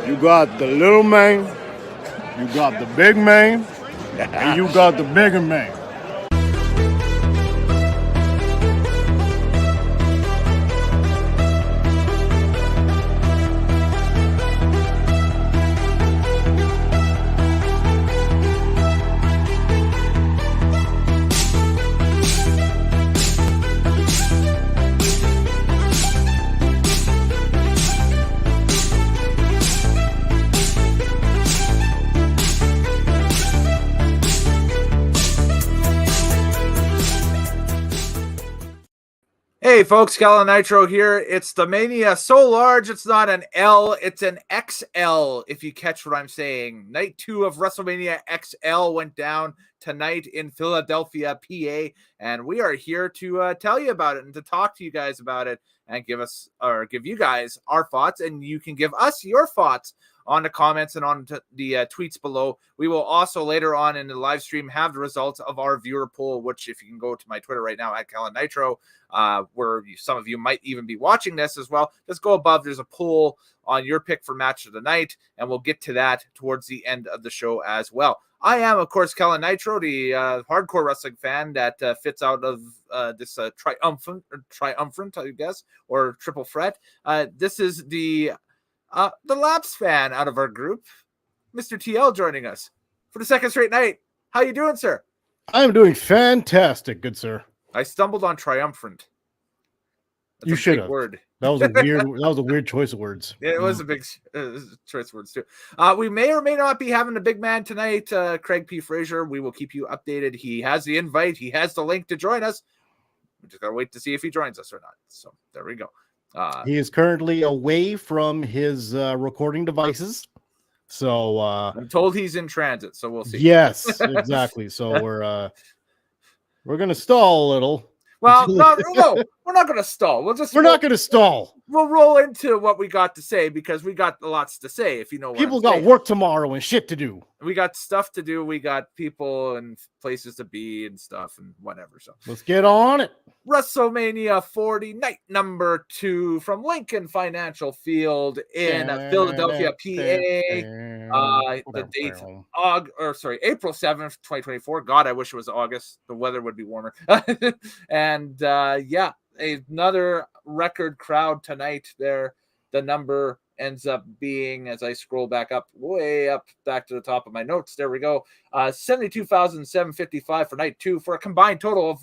You got the little man, you got the big man, and you got the bigger man. Hey folks, Kellen Nitro here. It's the Mania so large it's not an L, it's an XL, if you catch what I'm saying. Night 2 of WrestleMania XL went down tonight in Philadelphia, PA, and we are here to tell you about it and to talk to you guys about it and give you guys our thoughts, and you can give us your thoughts on the comments and on the tweets below. We will also later on in the live stream have the results of our viewer poll, which if you can go to my Twitter right now at Kellen Nitro, where some of you might even be watching this as well, just go above. There's a poll on your pick for match of the night, and we'll get to that towards the end of the show as well. I am, of course, Kellen Nitro, the hardcore wrestling fan that fits out of this triumphant, I guess, or triple threat. This is the Laps fan out of our group, Mr. TL, joining us for the second straight night. How you doing, sir? I'm doing fantastic, good sir. I stumbled on triumphant. You should have. Word. That was a weird. That was a weird choice of words. It was a big choice of words too. We may or may not be having a big man tonight. CraigPFraser. We will keep you updated. He has the invite. He has the link to join us. We just gotta wait to see if he joins us or not. So there we go. He is currently away from his recording devices. So I'm told he's in transit, so we'll see. Yes, exactly. So we're gonna stall a little. Well, no, we're not gonna stall. We're not gonna stall. We'll roll into what we got to say because we got lots to say. If you know, people got work tomorrow and shit to do. We got stuff to do. We got people and places to be and stuff and whatever. So let's get on it. WrestleMania 40, night number 2 from Lincoln Financial Field in Philadelphia, PA. The date, April 7th, 2024. God, I wish it was August. The weather would be warmer. And another record crowd tonight there. The number ends up being, as I scroll back up, way up back to the top of my notes, there we go, 72,755 for night 2 for a combined total of,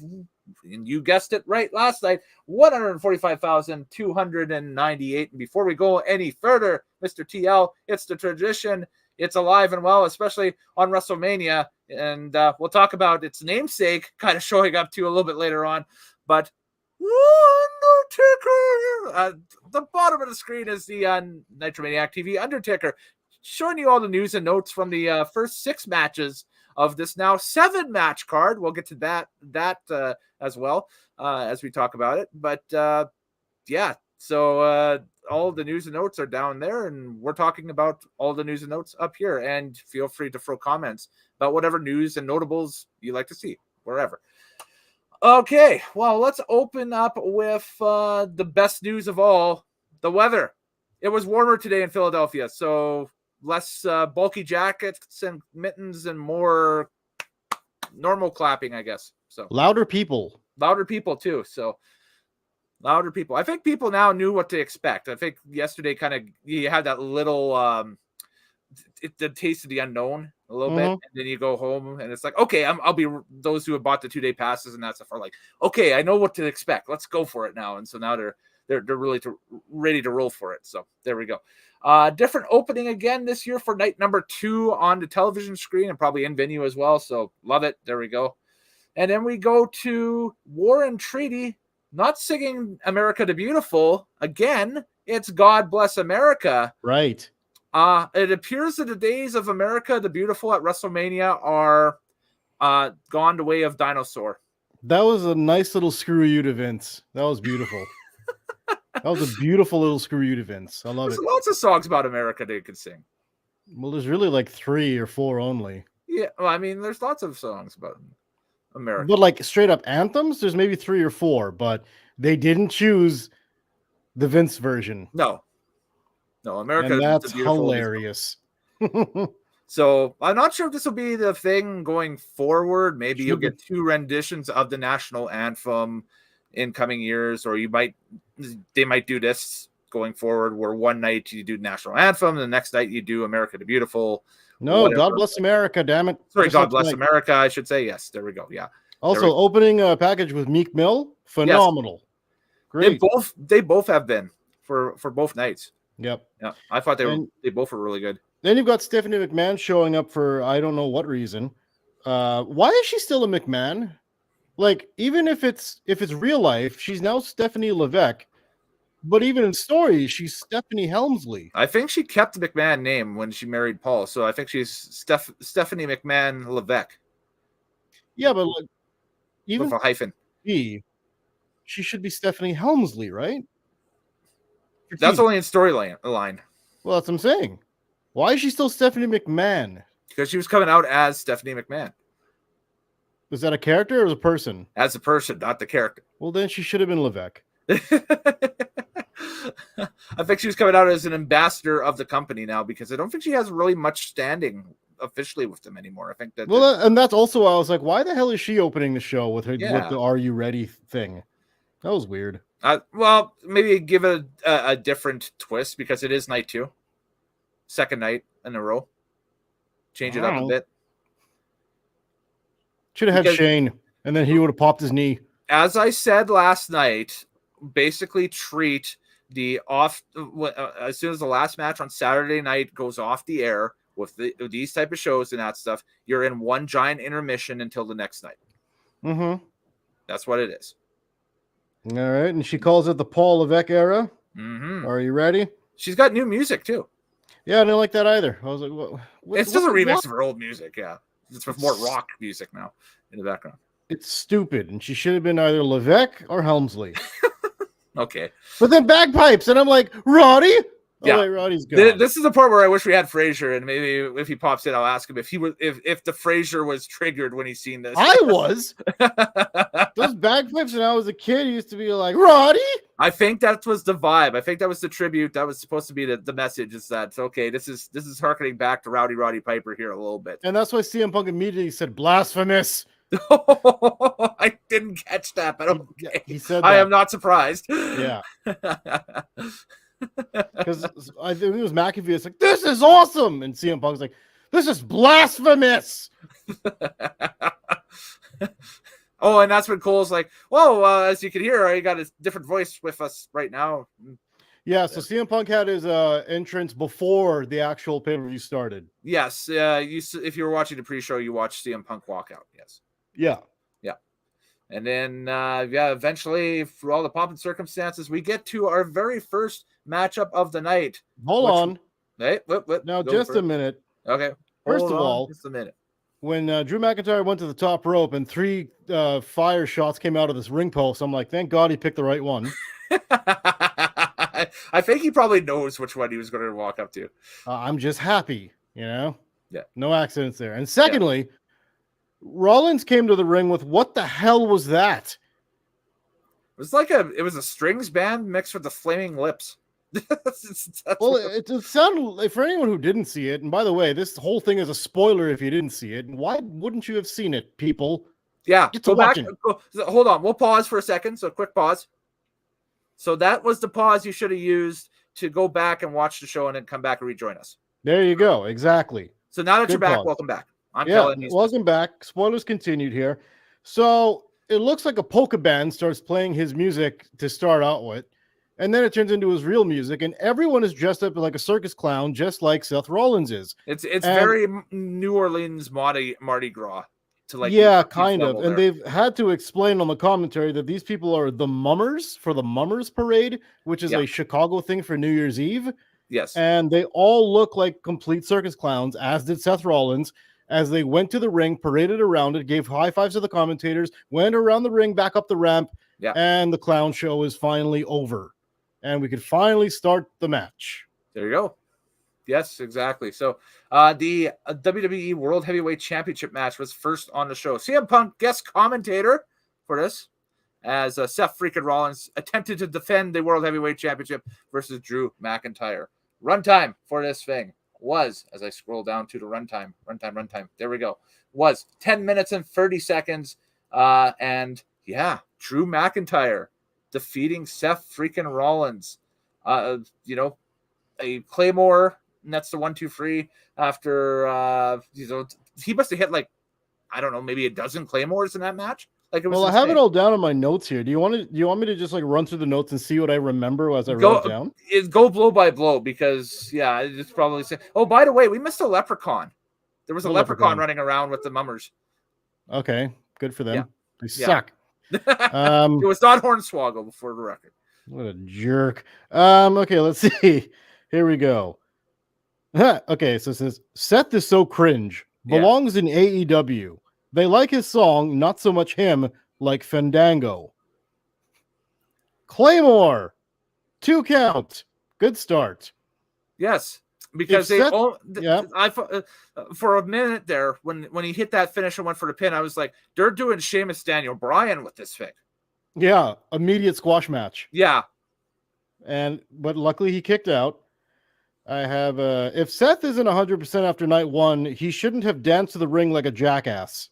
and you guessed it right last night, 145,298. And before we go any further, Mr. TL, it's the tradition. It's alive and well, especially on WrestleMania. And we'll talk about its namesake kind of showing up too a little bit later on. But Undertaker! The bottom of the screen is the Nitromaniac TV Undertaker, showing you all the news and notes from the first 6 matches of this now 7-match card. We'll get to that as well as we talk about it. But so all the news and notes are down there, and we're talking about all the news and notes up here. And feel free to throw comments about whatever news and notables you like to see, wherever. Okay, well, let's open up with the best news of all, the weather. It was warmer today in Philadelphia, so less bulky jackets and mittens and more normal clapping, I guess. So louder people too. So louder people. I think people now knew what to expect. I think yesterday kind of you had that little the taste of the unknown a little bit, and then you go home and it's like, okay, I'll be those who have bought the 2-day passes and that stuff are like, okay, I know what to expect. Let's go for it now. And so now they're really ready to roll for it. So there we go. Different opening again this year for night number 2 on the television screen and probably in venue as well. So love it. There we go. And then we go to War and Treaty, not singing America the Beautiful again. It's God Bless America. Right. It appears that the days of America the Beautiful at WrestleMania are gone the way of Dinosaur. That was a nice little screw you to Vince. That was beautiful. That was a beautiful little screw you to Vince. I love it. There's lots of songs about America they could sing. Well, there's really like 3 or 4 only. Yeah, well, I mean, there's lots of songs about America. But like straight up anthems, there's maybe 3 or 4, but they didn't choose the Vince version. No. No, America And that's the Beautiful is- hilarious. So I'm not sure if this will be the thing going forward. Maybe you'll Should get 2 renditions of the national anthem in coming years, or they might do this going forward, where one night you do national anthem, and the next night you do America the Beautiful. No, whatever. God bless America, damn it. Sorry, Just God like bless tonight. America, I should say. Yes, there we go. Yeah. Also, opening a package with Meek Mill, phenomenal. Great. They both have been for both nights. Yep. Yeah, I thought they both were really good. Then you've got Stephanie McMahon showing up for I don't know what reason. Why is she still a McMahon? Like, even if it's real life, she's now Stephanie Levesque. But even in story, she's Stephanie Helmsley. I think she kept the McMahon name when she married Paul, so I think she's Stephanie McMahon Levesque. Yeah, but like, even with a hyphen. she should be Stephanie Helmsley, right? That's only in storyline. Well, that's what I'm saying. Why is she still Stephanie McMahon? Because she was coming out as Stephanie McMahon. Was that a character or was a person? As a person, not the character. Well, then she should have been Levesque. I think she was coming out as an ambassador of the company now, because I don't think she has really much standing officially with them anymore. I think that. Well, and that's also why I was like, why the hell is she opening the show with her with Yeah. the "Are You Ready" thing? That was weird. Well, maybe give it a different twist, because it is night 2, second night in a row. Change it up a bit. Should have had Shane, and then he would have popped his knee. As I said last night, basically treat the as soon as the last match on Saturday night goes off the air with these type of shows and that stuff, you're in one giant intermission until the next night. Mm-hmm. That's what it is. All right, and she calls it the Paul Levesque era. Mm-hmm. Are you ready? She's got new music too. Yeah, I didn't like that either. I was like, it's just a remix of her old music. Yeah, it's with more rock music now in the background. It's stupid, and she should have been either Levesque or Helmsley. Okay, but then bagpipes, and I'm like, Roddy. Yeah, oh, wait, Roddy's gone. This is the part where I wish we had Fraser, and maybe if he pops in, I'll ask him if the Fraser was triggered when he seen this. I was. Those bagpipes when I was a kid used to be like, Roddy. I think that was the vibe. I think that was the tribute. That was supposed to be the message. Is that okay? This is harkening back to Roddy Piper here a little bit, and that's why CM Punk immediately said blasphemous. I didn't catch that, but okay. He said that. I am not surprised. Yeah. Because I think it was McAfee. It's like, this is awesome. And CM Punk's like, this is blasphemous. Oh, and that's when Cole's like, whoa, as you can hear, I got a different voice with us right now. Yeah, so CM Punk had his entrance before the actual pay-per-view started. Yes. If you were watching the pre-show, you watched CM Punk walk out. Yes. Yeah. And then, eventually, through all the pomp and circumstances, we get to our very first matchup of the night. Hold on. Hey, what? Now, just a minute. Okay. First of all, just a minute. When Drew McIntyre went to the top rope and 3 fire shots came out of this ring post, I'm like, thank God he picked the right one. I think he probably knows which one he was going to walk up to. I'm just happy, Yeah. No accidents there. And secondly, Rollins came to the ring with what the hell was that? It was a strings band mixed with the Flaming Lips. Well, it sounded like, for anyone who didn't see it, and by the way, this whole thing is a spoiler if you didn't see it. And why wouldn't you have seen it, people? Yeah, go back. Hold on, we'll pause for a second. So, quick pause. So that was the pause you should have used to go back and watch the show and then come back and rejoin us. There you go. Exactly. So now that Good you're back, pause. Welcome back. I'm Kellen. Kellen. Welcome back. Spoilers continued here. So it looks like a polka band starts playing his music to start out with, and then it turns into his real music, and everyone is dressed up like a circus clown, just like Seth Rollins is. It's very New Orleans Mardi Gras. Kind of. And they've had to explain on the commentary that these people are the Mummers for the Mummers Parade, which is a Chicago thing for New Year's Eve. Yes. And they all look like complete circus clowns, as did Seth Rollins, as they went to the ring, paraded around it, gave high fives to the commentators, went around the ring, back up the ramp, and the clown show is finally over. And we could finally start the match. There you go. Yes, exactly. So the WWE World Heavyweight Championship match was first on the show. CM Punk, guest commentator for this, as Seth freaking Rollins attempted to defend the World Heavyweight Championship versus Drew McIntyre. runtime for this thing was, as I scroll down to the runtime. There we go. Was 10 minutes and 30 seconds. And yeah, Drew McIntyre defeating Seth freaking Rollins. You know, a Claymore, and that's the 1, 2, 3 after, you know, he must have hit like, I don't know, maybe a dozen Claymores in that match. Like, it was I have it all down in my notes here. Do you want me to just like run through the notes and see what I remember as I wrote it down? Go blow by blow, because yeah, it's probably say. Oh, by the way, we missed a leprechaun. There was a leprechaun running around with the mummers. Okay, good for them. Yeah. They suck. It was not Hornswoggle, before the record. What a jerk. Okay, let's see. Here we go. Okay, so it says Seth is so cringe. Belongs in AEW. They like his song, not so much him, like Fandango. Claymore, 2 count. Good start. Yes, because for a minute there, when he hit that finish and went for the pin, I was like, they're doing Sheamus Daniel Bryan with this thing. Yeah, immediate squash match. Yeah. But luckily he kicked out. I have if Seth isn't 100% after night 1, he shouldn't have danced to the ring like a jackass.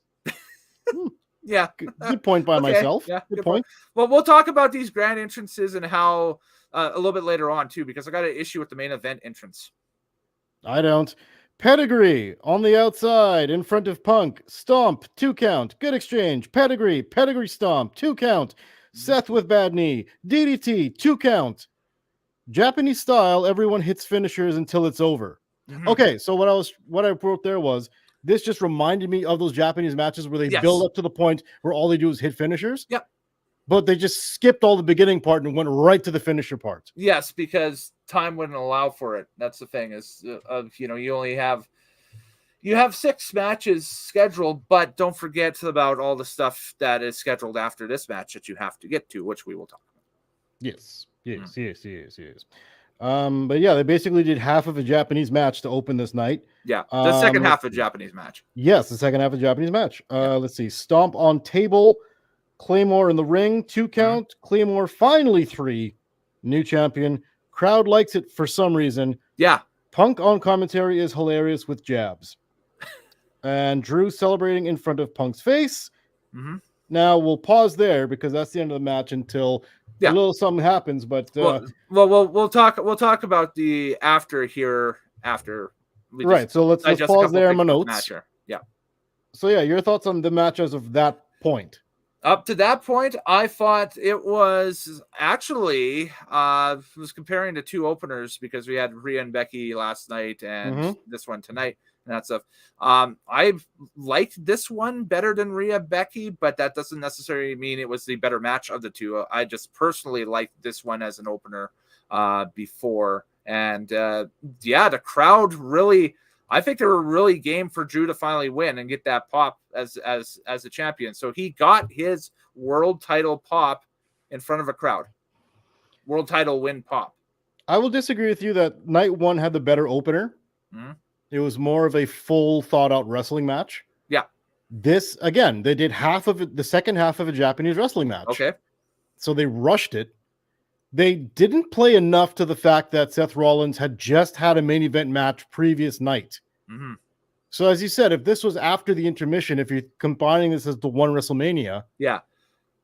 Yeah. Good point by myself. Yeah, good point. Well, we'll talk about these grand entrances and how a little bit later on too, because I got an issue with the main event entrance. I don't. Pedigree on the outside in front of Punk. Stomp, 2 count. Good exchange. Pedigree stomp, 2 count. Seth with bad knee. DDT, 2 count. Japanese style, everyone hits finishers until it's over. Mm-hmm. Okay, so what I wrote there was, this just reminded me of those Japanese matches where they build up to the point where all they do is hit finishers. Yep. But they just skipped all the beginning part and went right to the finisher part. Yes, because time wouldn't allow for it. That's the thing is, you know, you have 6 matches scheduled, but don't forget about all the stuff that is scheduled after this match that you have to get to, which we will talk about. Yes. But yeah, they basically did half of a Japanese match to open this night. Yeah, the second half of a Japanese match. Yes, the second half of a Japanese match. Let's see. Stomp on table. Claymore in the ring. 2 count. Mm-hmm. Claymore finally 3. New champion. Crowd likes it for some reason. Yeah. Punk on commentary is hilarious with jabs. And Drew celebrating in front of Punk's face. Mm-hmm. Now we'll pause there because that's the end of the match until a little something happens. But we'll talk about the after here after. So let's pause there in my notes. Yeah. So yeah, your thoughts on the match as of that point? Up to that point, I thought it was actually was comparing the 2 openers because we had Rhea and Becky last night and this one tonight and that stuff. I liked this one better than Rhea Becky, but that doesn't necessarily mean it was the better match of the 2. I just personally liked this one as an opener before. And the crowd really, I think they were really game for Drew to finally win and get that pop as a champion. So he got his world title pop in front of a crowd. World title win pop. I will disagree with you that night 1 had the better opener. Mm-hmm. It was more of a full thought out wrestling match. Yeah. This, again, they did half of it, the second half of a Japanese wrestling match. Okay. So they rushed it. They didn't play enough to the fact that Seth Rollins had just had a main event match previous night. Mm-hmm. So as you said, if this was after the intermission, if you're combining this as the one WrestleMania,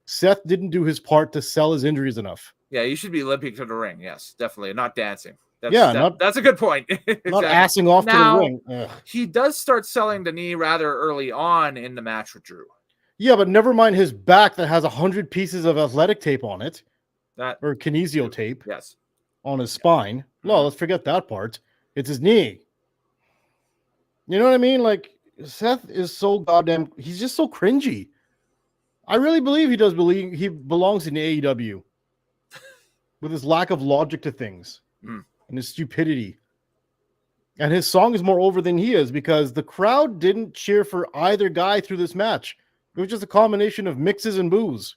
Seth didn't do his part to sell his injuries enough. Yeah, you should be limping to the ring. Yes, definitely. Not dancing. That's a good point. Exactly. Not assing off now, to the ring. Ugh. He does start selling the knee rather early on in the match with Drew. Yeah, but never mind his back that has 100 pieces of athletic tape on it. Or kinesio tape. Yes. On his spine. No, let's forget that part. It's his knee. You know what I mean? Like, Seth is so goddamn, he's just so cringy. I really believe he belongs in AEW with his lack of logic to things and his stupidity. And his song is more over than he is because the crowd didn't cheer for either guy through this match. It was just a combination of mixes and boos.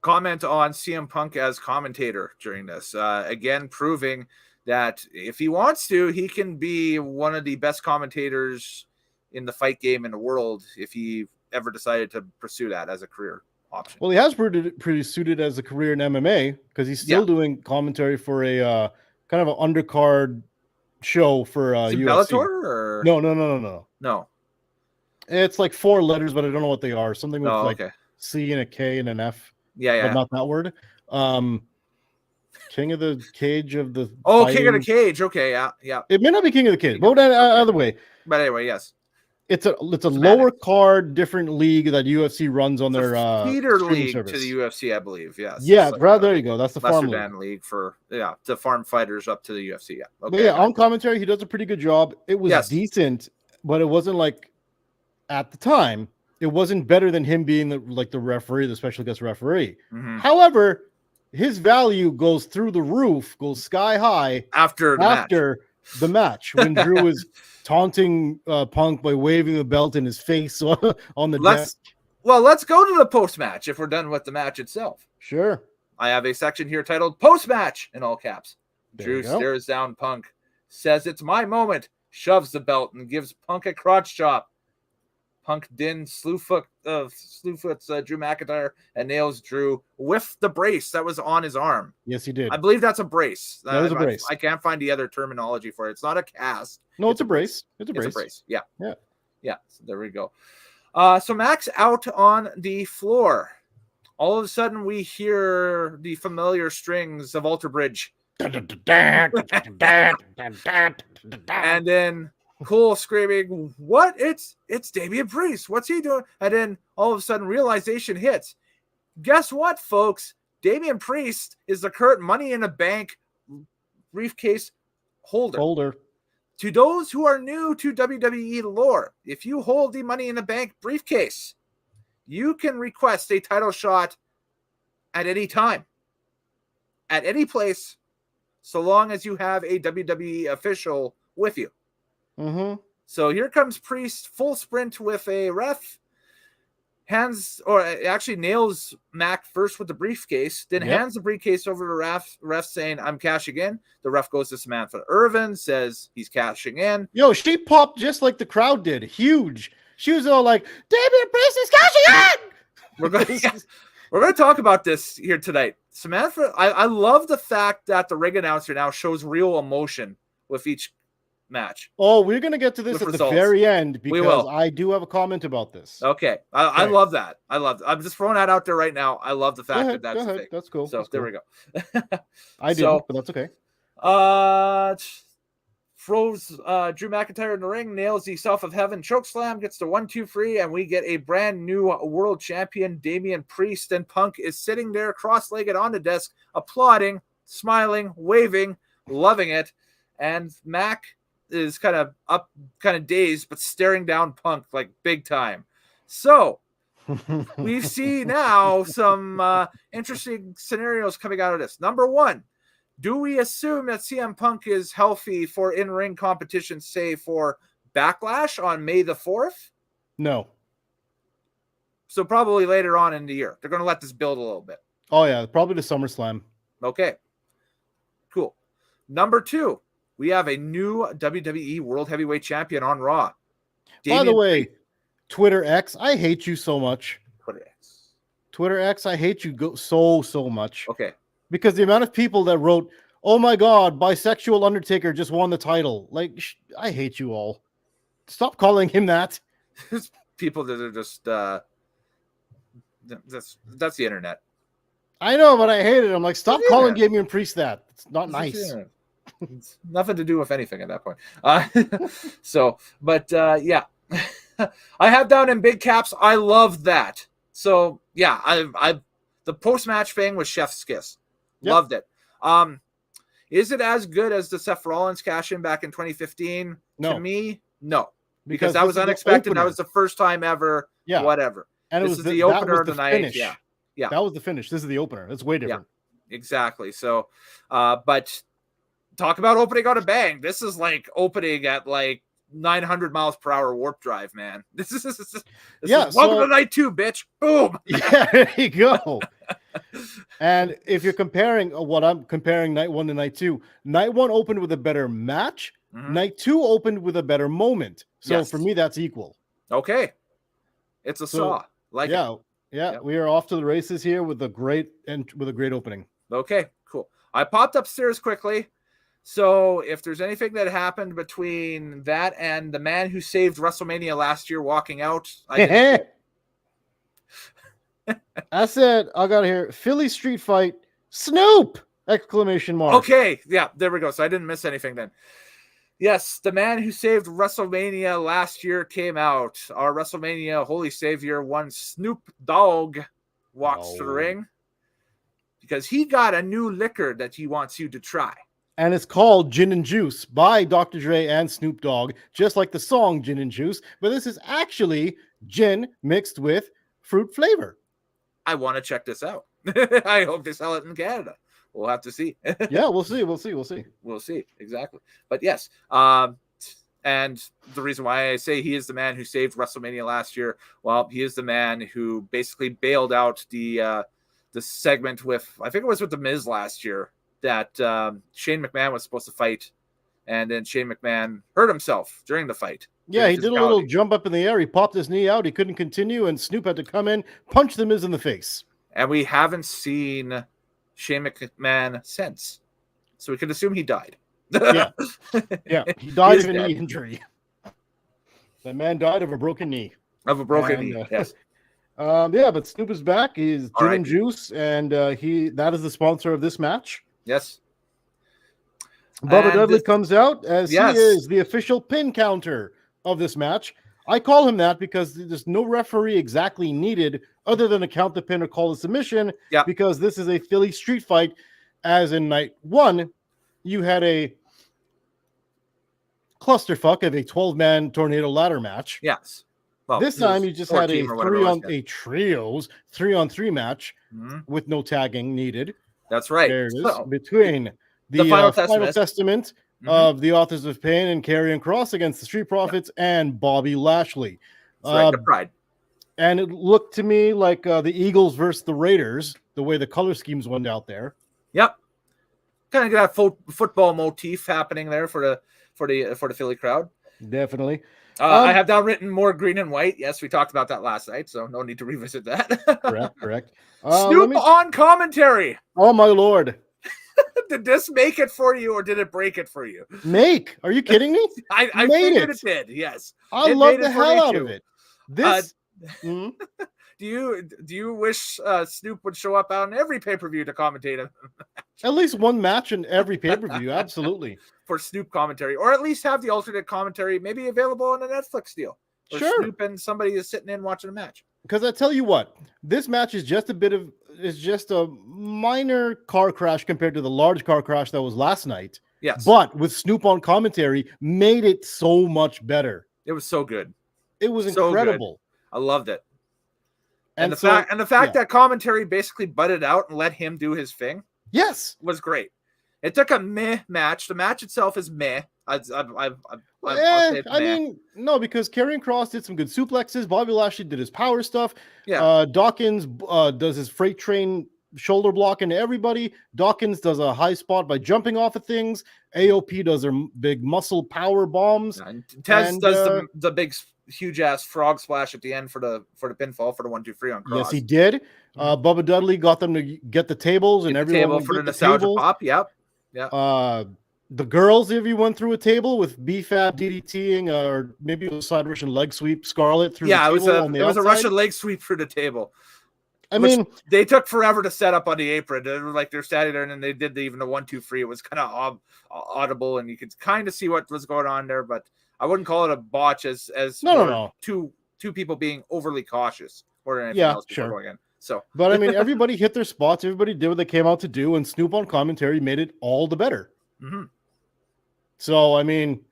Comment on CM Punk as commentator during this. Again, proving that if he wants to, he can be one of the best commentators in the fight game in the world if he ever decided to pursue that as a career option. Well, he has pretty suited as a career in MMA because he's still doing commentary for a kind of an undercard show for Is it UFC. Bellator or No. It's like 4 letters, but I don't know what they are. Something with okay. C and a K and an F. Yeah. But not that word. King of the Cage of the fighting. King of the Cage. Okay, yeah. It may not be King of the Cage, but other way. But anyway, yes. It's a lower card, different league that UFC runs on their feeder league service. To the UFC, I believe. Yes. Yeah, right there you go. That's the farm league for to farm fighters up to the UFC. Yeah. Okay. But yeah, on commentary, he does a pretty good job. It was decent, but it wasn't like at the time. It wasn't better than him being the referee, the special guest referee. Mm-hmm. However, his value goes through the roof, goes sky high after the match when Drew was taunting Punk by waving the belt in his face on the desk. Well, let's go to the post-match if we're done with the match itself. Sure. I have a section here titled Post-Match in all caps. There Drew stares down Punk, says it's my moment, shoves the belt and gives Punk a crotch chop. Punk slewfoots Drew McIntyre and nails Drew with the brace that was on his arm. Yes, he did. I believe that's a brace. That is a brace. I can't find the other terminology for it. It's not a cast. No, it's a brace. It's a brace. Yeah. So there we go. So Mac's out on the floor. All of a sudden, we hear the familiar strings of Alter Bridge. And then Cole screaming, "What? It's Damian Priest. What's he doing?" And then all of a sudden realization hits. Guess what, folks? Damian Priest is the current Money in the Bank briefcase holder. To those who are new to WWE lore, if you hold the Money in the Bank briefcase, you can request a title shot at any time, at any place, so long as you have a WWE official with you. Mm-hmm. So here comes Priest, full sprint with a ref, nails Mac first with the briefcase, then hands the briefcase over to ref saying, "I'm cashing in." The ref goes to Samantha Irvin, says he's cashing in. Yo, she popped just like the crowd did. Huge. She was all like, "Damian Priest is cashing in!" We're going to talk about this here tonight. Samantha, I love the fact that the ring announcer now shows real emotion with each match. Oh, we're going to get to this at the very end because I do have a comment about this. Okay. I love that. I'm just throwing that out there right now. I love the fact that's the thing. That's cool. So that's there cool. we go. I didn't, but that's okay. Throws Drew McIntyre in the ring, nails the South of Heaven chokeslam, gets the 1-2-3, and we get a brand new world champion, Damian Priest. And Punk is sitting there cross-legged on the desk, applauding, smiling, waving, loving it. And Mac is kind of dazed, but staring down Punk like big time. So we see now some interesting scenarios coming out of this. Number one, do we assume that CM Punk is healthy for in-ring competition, say for Backlash on May the 4th? No. So probably later on in the year. They're going to let this build a little bit. Oh, yeah. Probably to SummerSlam. Okay. Cool. Number two, we have a new WWE World Heavyweight Champion on Raw. By the way, Twitter X, I hate you so much. Twitter X, I hate you so much. Okay. Because the amount of people that wrote, "Oh my God, bisexual Undertaker just won the title." Like, I hate you all. Stop calling him that. People that are just, that's the internet. I know, but I hate it. I'm like, stop calling Damian Priest that. It's not nice. It's nothing to do with anything at that point. Yeah. I have down in big caps, I love that. So, yeah, I the post-match thing was chef's kiss. Yep. Loved it. Is it as good as the Seth Rollins cash-in back in 2015? No. To me, no. Because that was unexpected. That was the first time ever. Yeah. Whatever. And this is the opener of the night. Finish. Yeah. That was the finish. This is the opener. It's way different. Yeah, exactly. So, but talk about opening on a bang. This is like opening at like 900 miles per hour warp drive, man. This is welcome to night 2, bitch. Boom. Yeah, there you go. And if you're comparing what I'm comparing night 1 to night 2, night 1 opened with a better match. Mm-hmm. Night 2 opened with a better moment. So for me, that's equal. Okay. It's a saw. Like yeah. it. Yeah. Yep. We are off to the races here with a great opening. Okay, cool. I popped upstairs quickly. So if there's anything that happened between that and the man who saved WrestleMania last year walking out, I said, I got here. Philly street fight. Snoop! Exclamation mark. Okay. Yeah, there we go. So I didn't miss anything then. Yes, the man who saved WrestleMania last year came out. Our WrestleMania Holy Savior, one Snoop Dogg, walks to the ring because he got a new liquor that he wants you to try. And it's called Gin and Juice by Dr. Dre and Snoop Dogg, just like the song Gin and Juice. But this is actually gin mixed with fruit flavor. I want to check this out. I hope they sell it in Canada. We'll have to see. Yeah, we'll see. We'll see. Exactly. But yes, and the reason why I say he is the man who saved WrestleMania last year, well, he is the man who basically bailed out the segment with, I think it was with The Miz last year, that Shane McMahon was supposed to fight, and then Shane McMahon hurt himself during the fight. Yeah, he did a little jump up in the air. He popped his knee out. He couldn't continue, and Snoop had to come in, punch The Miz in the face. And we haven't seen Shane McMahon since, so we can assume he died. Yeah, he died of a knee injury. That man died of a broken knee. Yes. Yeah, but Snoop is back. He's Gin and Juice, and that is the sponsor of this match. Yes. Bubba Dudley comes out as he is the official pin counter of this match. I call him that because there's no referee exactly needed other than to count the pin or call the submission, because this is a Philly street fight. As in night one, you had a clusterfuck of a 12-man tornado ladder match. Yes. Well, this time you just had a 3-on-3 match with no tagging needed. That's right. There it is. So, between the final testament of the Authors of Pain and Karrion Kross against the Street Profits and Bobby Lashley. The Pride. And it looked to me like the Eagles versus the Raiders, the way the color schemes went out there. Yep. Kind of got a football motif happening there for the Philly crowd. Definitely. I have down written more green and white. Yes, we talked about that last night, so no need to revisit that. Correct. Snoop on commentary. Oh, my Lord. Did this make it for you, or did it break it for you? Make? Are you kidding me? I figured it did, yes. I love the hell out of it. This... Do you wish Snoop would show up on every pay-per-view to commentate it? At least one match in every pay-per-view, absolutely. For Snoop commentary, or at least have the alternate commentary maybe available on a Netflix deal. Sure. Snoop and somebody is sitting in watching a match. Because I tell you what, this match is just a minor car crash compared to the large car crash that was last night. Yes. But with Snoop on commentary, made it so much better. It was so good. It was incredible. I loved it. And the fact that commentary basically butted out and let him do his thing. Yes. Was great. It took a meh match. The match itself is meh. I mean, no, because Karrion Kross did some good suplexes. Bobby Lashley did his power stuff. Yeah. Dawkins does his freight train shoulder block into everybody. Dawkins does a high spot by jumping off of things. AOP does their big muscle power bombs. Yeah, and Tez does the big huge ass frog splash at the end for the pinfall for the 1-2-3 on Kross. Yes, he did. Bubba Dudley got them to get the tables and everyone for the nostalgia pop. Yep. Yeah. The girls, if you went through a table with BFAB DDTing, or maybe it was side Russian leg sweep, Scarlet through the table. It was a Russian leg sweep through the table. I mean, they took forever to set up on the apron. They were like, they're standing there, and then they did even the 1-2-3. It was kind of audible, and you could kind of see what was going on there, but I wouldn't call it a botch as no. Two people being overly cautious or anything else before going in. So, but I mean, everybody hit their spots. Everybody did what they came out to do, and Snoop on commentary made it all the better. Mm-hmm. So, I mean,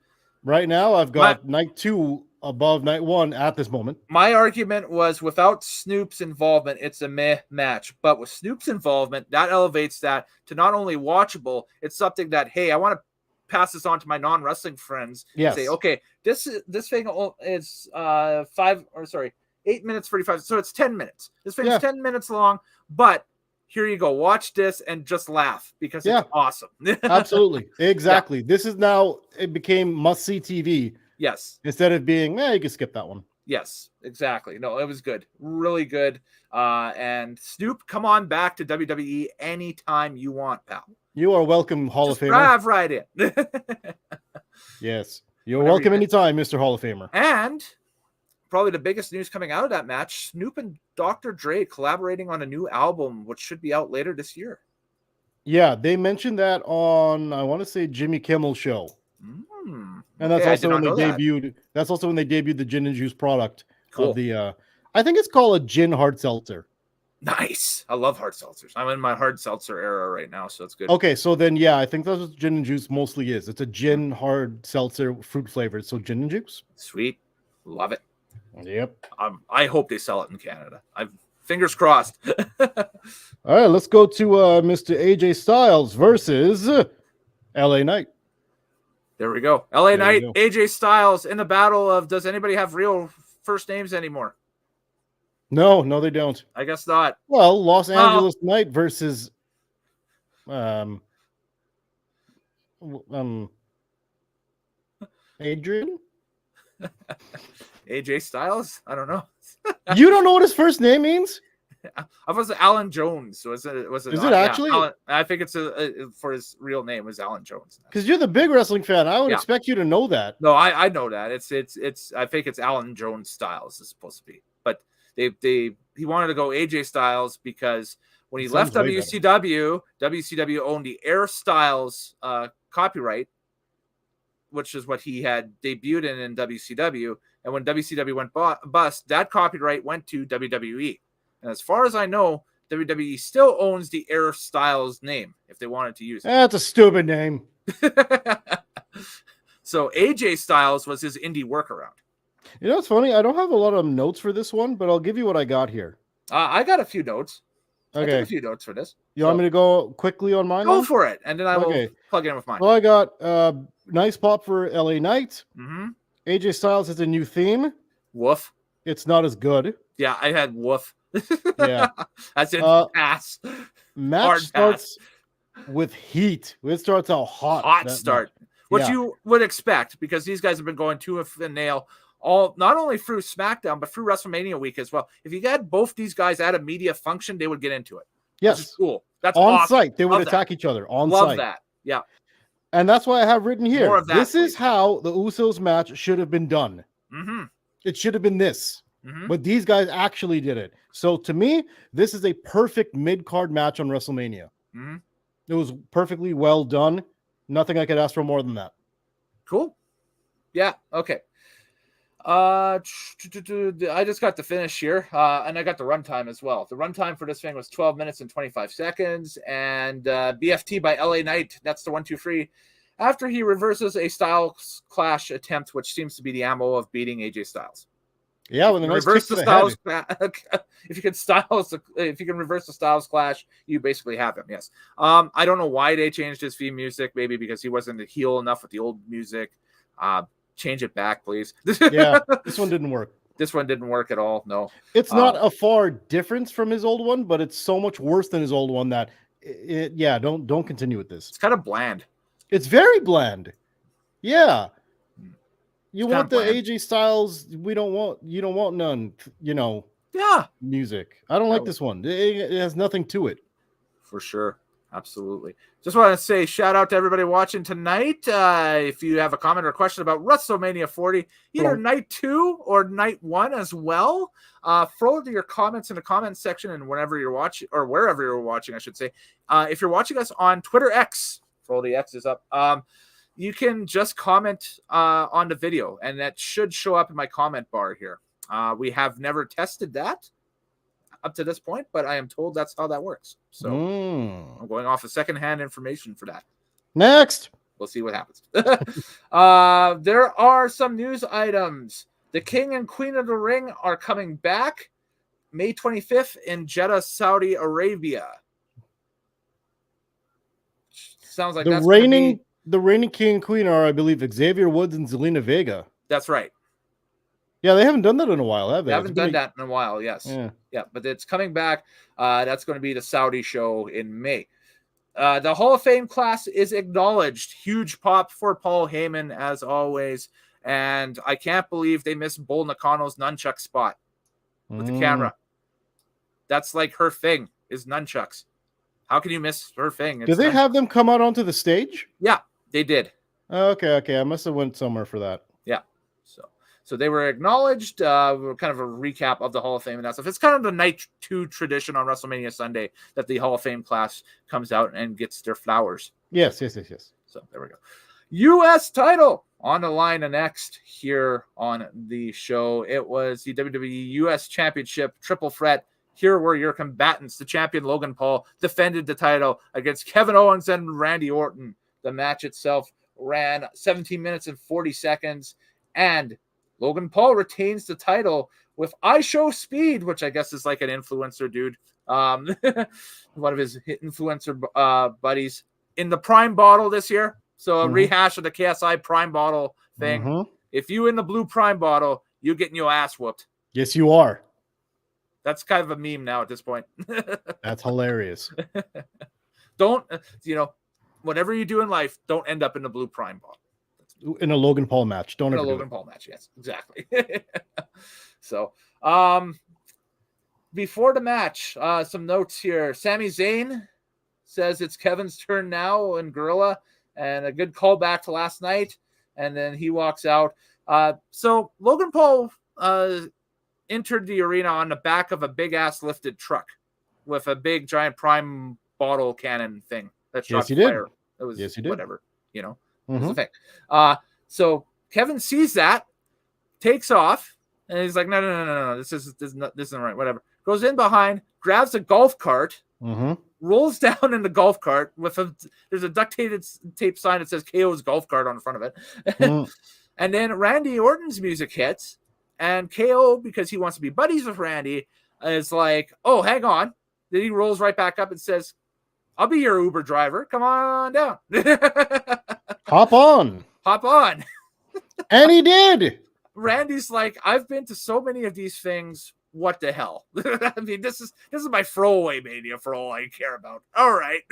right now I've got night 2 above night 1 at this moment. My argument was without Snoop's involvement, it's a meh match. But with Snoop's involvement, that elevates that to not only watchable, it's something that, hey, I want to pass this on to my non-wrestling friends. Yes. Say, okay, this thing is 8 minutes 45. So it's 10 minutes. This thing is 10 minutes long, but here you go. Watch this and just laugh because it's awesome. Absolutely. Exactly. Yeah. This is now, it became must-see TV. Yes. Instead of being, you can skip that one. Yes, exactly. No, it was good. Really good. And Snoop, come on back to WWE anytime you want, pal. You are welcome, Hall of Famer. Drive right in. Yes. You're welcome anytime, Mr. Hall of Famer. And probably the biggest news coming out of that match, Snoop and Dr. Dre collaborating on a new album, which should be out later this year. Yeah, they mentioned that on, I want to say, Jimmy Kimmel's show. And that's also when they debuted. That's also when they debuted the gin and juice product of the. I think it's called a gin hard seltzer. Nice. I love hard seltzers. I'm in my hard seltzer era right now, so it's good. Okay, so then yeah, I think that's what gin and juice mostly is. It's a gin hard seltzer, fruit flavored. So gin and juice. Sweet, love it. Yep. I hope they sell it in Canada. Fingers crossed. All right, let's go to Mr. AJ Styles versus LA Knight. There we go. LA Knight, AJ Styles in the battle of, does anybody have real first names anymore? No, they don't. I guess not. Well, Los Angeles Knight versus Adrian? AJ Styles? I don't know. You don't know what his first name means? I was Alan Jones. Was it? Is it actually? Alan, I think it's for his real name was Alan Jones. Because you're the big wrestling fan. I would expect you to know that. No, I know that. It's. I think it's Alan Jones Styles is supposed to be, but he wanted to go AJ Styles because when he left WCW, WCW owned the Air Styles copyright, which is what he had debuted in WCW. And when WCW went bust, that copyright went to WWE. And as far as I know, WWE still owns the Air Styles name if they wanted to use it. That's a stupid name. So AJ Styles was his indie workaround. You know, it's funny. I don't have a lot of notes for this one, but I'll give you what I got here. I got a few notes. Okay. I took a few notes for this. You want me to go quickly on mine? Go for it, and then I will plug in with mine. Well, I got nice pop for LA Knight. Mm-hmm. AJ Styles has a new theme. Woof. It's not as good. Yeah, I had woof. Yeah. That's it. Pass. Match starts with heat. It starts out hot. Hot start. Which you would expect because these guys have been going tooth and nail not only through SmackDown, but through WrestleMania week as well. If you had both these guys at a media function, they would get into it. Yes. Which is cool. That's on awesome. Site. They would attack each other on site. Love that. Yeah. And that's why I have written here. More of that, this is how the Usos match should have been done. Mm-hmm. It should have been this. Mm-hmm. But these guys actually did it. So to me, this is a perfect mid-card match on WrestleMania. Mm-hmm. It was perfectly well done. Nothing I could ask for more than that. Cool. Yeah. Okay. I just got the finish here, and I got the runtime as well. The runtime for this thing was 12 minutes and 25 seconds, and BFT by LA Knight. That's the 1-2-3. After he reverses a Styles Clash attempt, which seems to be the ammo of beating AJ Styles. Yeah, when the reverse the Styles, if you can reverse the Styles Clash, you basically have him. Yes. I don't know why they changed his theme music. Maybe because he wasn't a heel enough with the old music. Change it back, please. Yeah, this one didn't work. This one didn't work at all. No, it's not a far difference from his old one, but it's so much worse than his old one that don't continue with this. It's kind of bland. It's very bland. Yeah. You want the AJ Styles, you don't want none, music. I don't like this one. It has nothing to it. For sure. Absolutely. Just want to say shout out to everybody watching tonight. If you have a comment or a question about WrestleMania 40, either night 2 or night 1 as well, throw your comments in the comments section and whenever you're watching or wherever you're watching, I should say. If you're watching us on Twitter X, throw the X's up. You can just comment on the video, and that should show up in my comment bar here. We have never tested that up to this point, but I am told that's how that works. So I'm going off of secondhand information for that. Next. We'll see what happens. There are some news items. The King and Queen of the Ring are coming back May 25th in Jeddah, Saudi Arabia. Sounds like the reigning King and Queen are, I believe, Xavier Woods and Zelina Vega. That's right. Yeah, they haven't done that in a while, have they? They haven't done that in a while, yes. Yeah, but it's coming back. That's going to be the Saudi show in May. The Hall of Fame class is acknowledged. Huge pop for Paul Heyman, as always. And I can't believe they missed Bull Nakano's nunchuck spot with the camera. That's like her thing, is nunchucks. How can you miss her thing? Did they have them come out onto the stage? Yeah, they did. Okay. I must have went somewhere for that. Yeah. So they were acknowledged, kind of a recap of the Hall of Fame and that stuff. It's kind of the night 2 tradition on WrestleMania Sunday that the Hall of Fame class comes out and gets their flowers. Yes. So there we go. U.S. title on the line next here on the show. It was the WWE U.S. Championship triple threat. Here were your combatants. The champion Logan Paul defended the title against Kevin Owens and Randy Orton. The match itself ran 17 minutes and 40 seconds, and Logan Paul retains the title with I Show Speed, which I guess is like an influencer dude. One of his influencer buddies in the Prime bottle this year. So a rehash of the KSI Prime bottle thing. If you in the blue Prime bottle, you're getting your ass whooped. Yes, you are. That's kind of a meme now at this point. That's hilarious. Don't, whatever you do in life, don't end up in the blue Prime bottle. In a Logan Paul match. In a Logan Paul match, yes, exactly. So, before the match, some notes here. Sami Zayn says it's Kevin's turn now in Gorilla, and a good callback to last night. And then he walks out. So Logan Paul entered the arena on the back of a big-ass lifted truck with a big, giant Prime bottle cannon thing that shot fire. It was whatever, was the thing. So Kevin sees that, takes off, and he's like, no, this isn't right, whatever. Goes in behind, grabs a golf cart, rolls down in the golf cart there's a duct tape sign that says KO's golf cart on the front of it. And then Randy Orton's music hits, and KO, because he wants to be buddies with Randy, is like, oh, hang on. Then he rolls right back up and says, I'll be your Uber driver. Come on down. Hop on. And he did. Randy's like, I've been to so many of these things. What the hell? I mean, this is my throwaway Mania for all I care about. All right.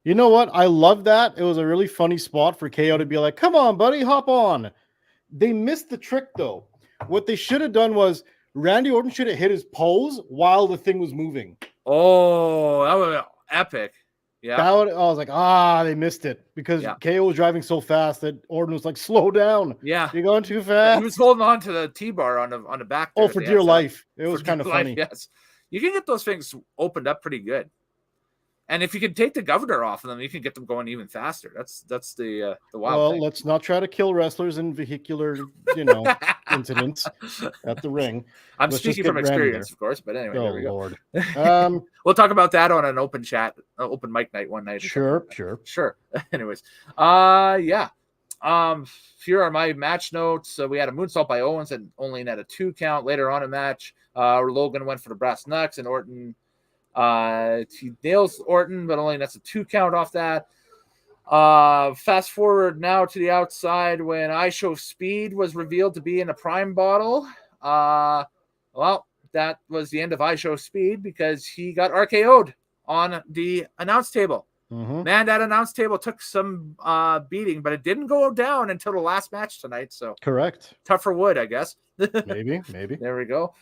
You know what? I love that. It was a really funny spot for KO to be like, come on, buddy, hop on. They missed the trick, though. What they should have done was Randy Orton should have hit his pose while the thing was moving. Oh, that was epic. Yeah. I was like, they missed it because KO was driving so fast that Orton was like, slow down. Yeah. You're going too fast. He was holding on to the T-bar on the back. Oh, for dear life. It was kind of funny. Yes. You can get those things opened up pretty good. And if you can take the governor off of them, you can get them going even faster. That's the wild thing. Let's not try to kill wrestlers in vehicular, incidents at the ring. I'm speaking from experience, of course, but anyway, there we go. Lord. We'll talk about that on an open mic night one night. Sure. Anyways, here are my match notes. We had a moonsault by Owens and only net a 2 count. Later on in match, Logan went for the brass knucks and Orton. He nails Orton, but only that's a 2 count off that. Fast forward now to the outside when I Show Speed was revealed to be in a Prime bottle. Well, that was the end of I Show Speed because he got RKO'd on the announce table. Man, that announce table took some beating, but it didn't go down until the last match tonight. So correct. Tougher wood, I guess. Maybe. There we go.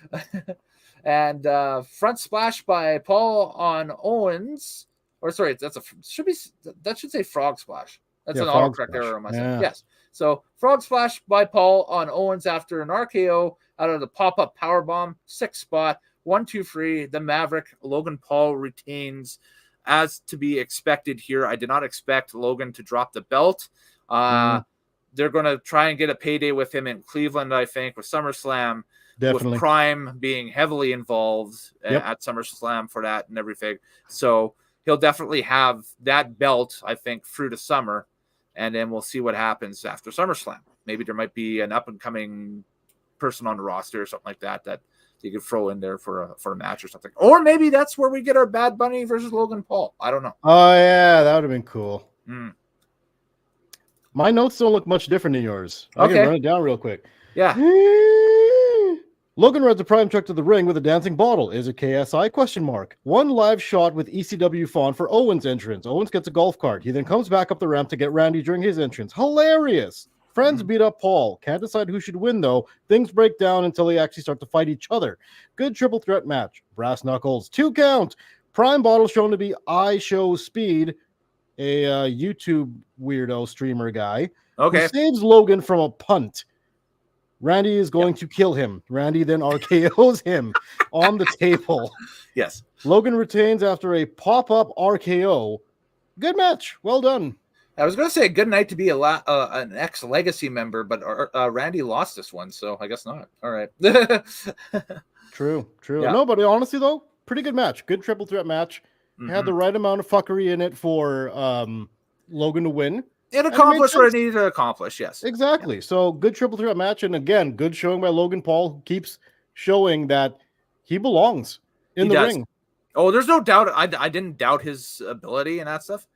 And front splash by Paul on Owens. Or sorry, that should say frog splash. That's an autocorrect error on my side. Yes. So frog splash by Paul on Owens after an RKO out of the pop-up powerbomb, 6 spot, 1, 2, 3. The Maverick Logan Paul retains as to be expected here. I did not expect Logan to drop the belt. They're going to try and get a payday with him in Cleveland, I think, with SummerSlam. Definitely. With Prime being heavily involved at SummerSlam for that and everything. So he'll definitely have that belt, I think, through the summer. And then we'll see what happens after SummerSlam. Maybe there might be an up-and-coming person on the roster or something like that you could throw in there for a match or something. Or maybe that's where we get our Bad Bunny versus Logan Paul. I don't know. Oh, yeah, that would have been cool. My notes don't look much different than yours. I can run it down real quick. Yeah. Logan rides a Prime truck to the ring with a dancing bottle. Is it KSI? One live shot with ECW font for Owens' entrance. Owens gets a golf cart. He then comes back up the ramp to get Randy during his entrance. Hilarious. Friends beat up Paul. Can't decide who should win, though. Things break down until they actually start to fight each other. Good triple threat match. Brass knuckles. 2 count. Prime bottle shown to be iShow Speed, a YouTube weirdo streamer guy, who saves Logan from a punt. Randy is going to kill him. Randy then RKO's him on the table. Yes. Logan retains after a pop-up RKO. Good match. Well done. I was going to say good night to be an ex-Legacy member, but Randy lost this one, so I guess not. All right. True. Yeah. No, but honestly, though, pretty good match. Good triple threat match. Had the right amount of fuckery in it for Logan to win. It accomplished what it needed to accomplish, yes. Exactly. Yeah. So good triple threat match. And again, good showing by Logan Paul, who keeps showing that he belongs in the ring. Oh, there's no doubt. I didn't doubt his ability and that stuff.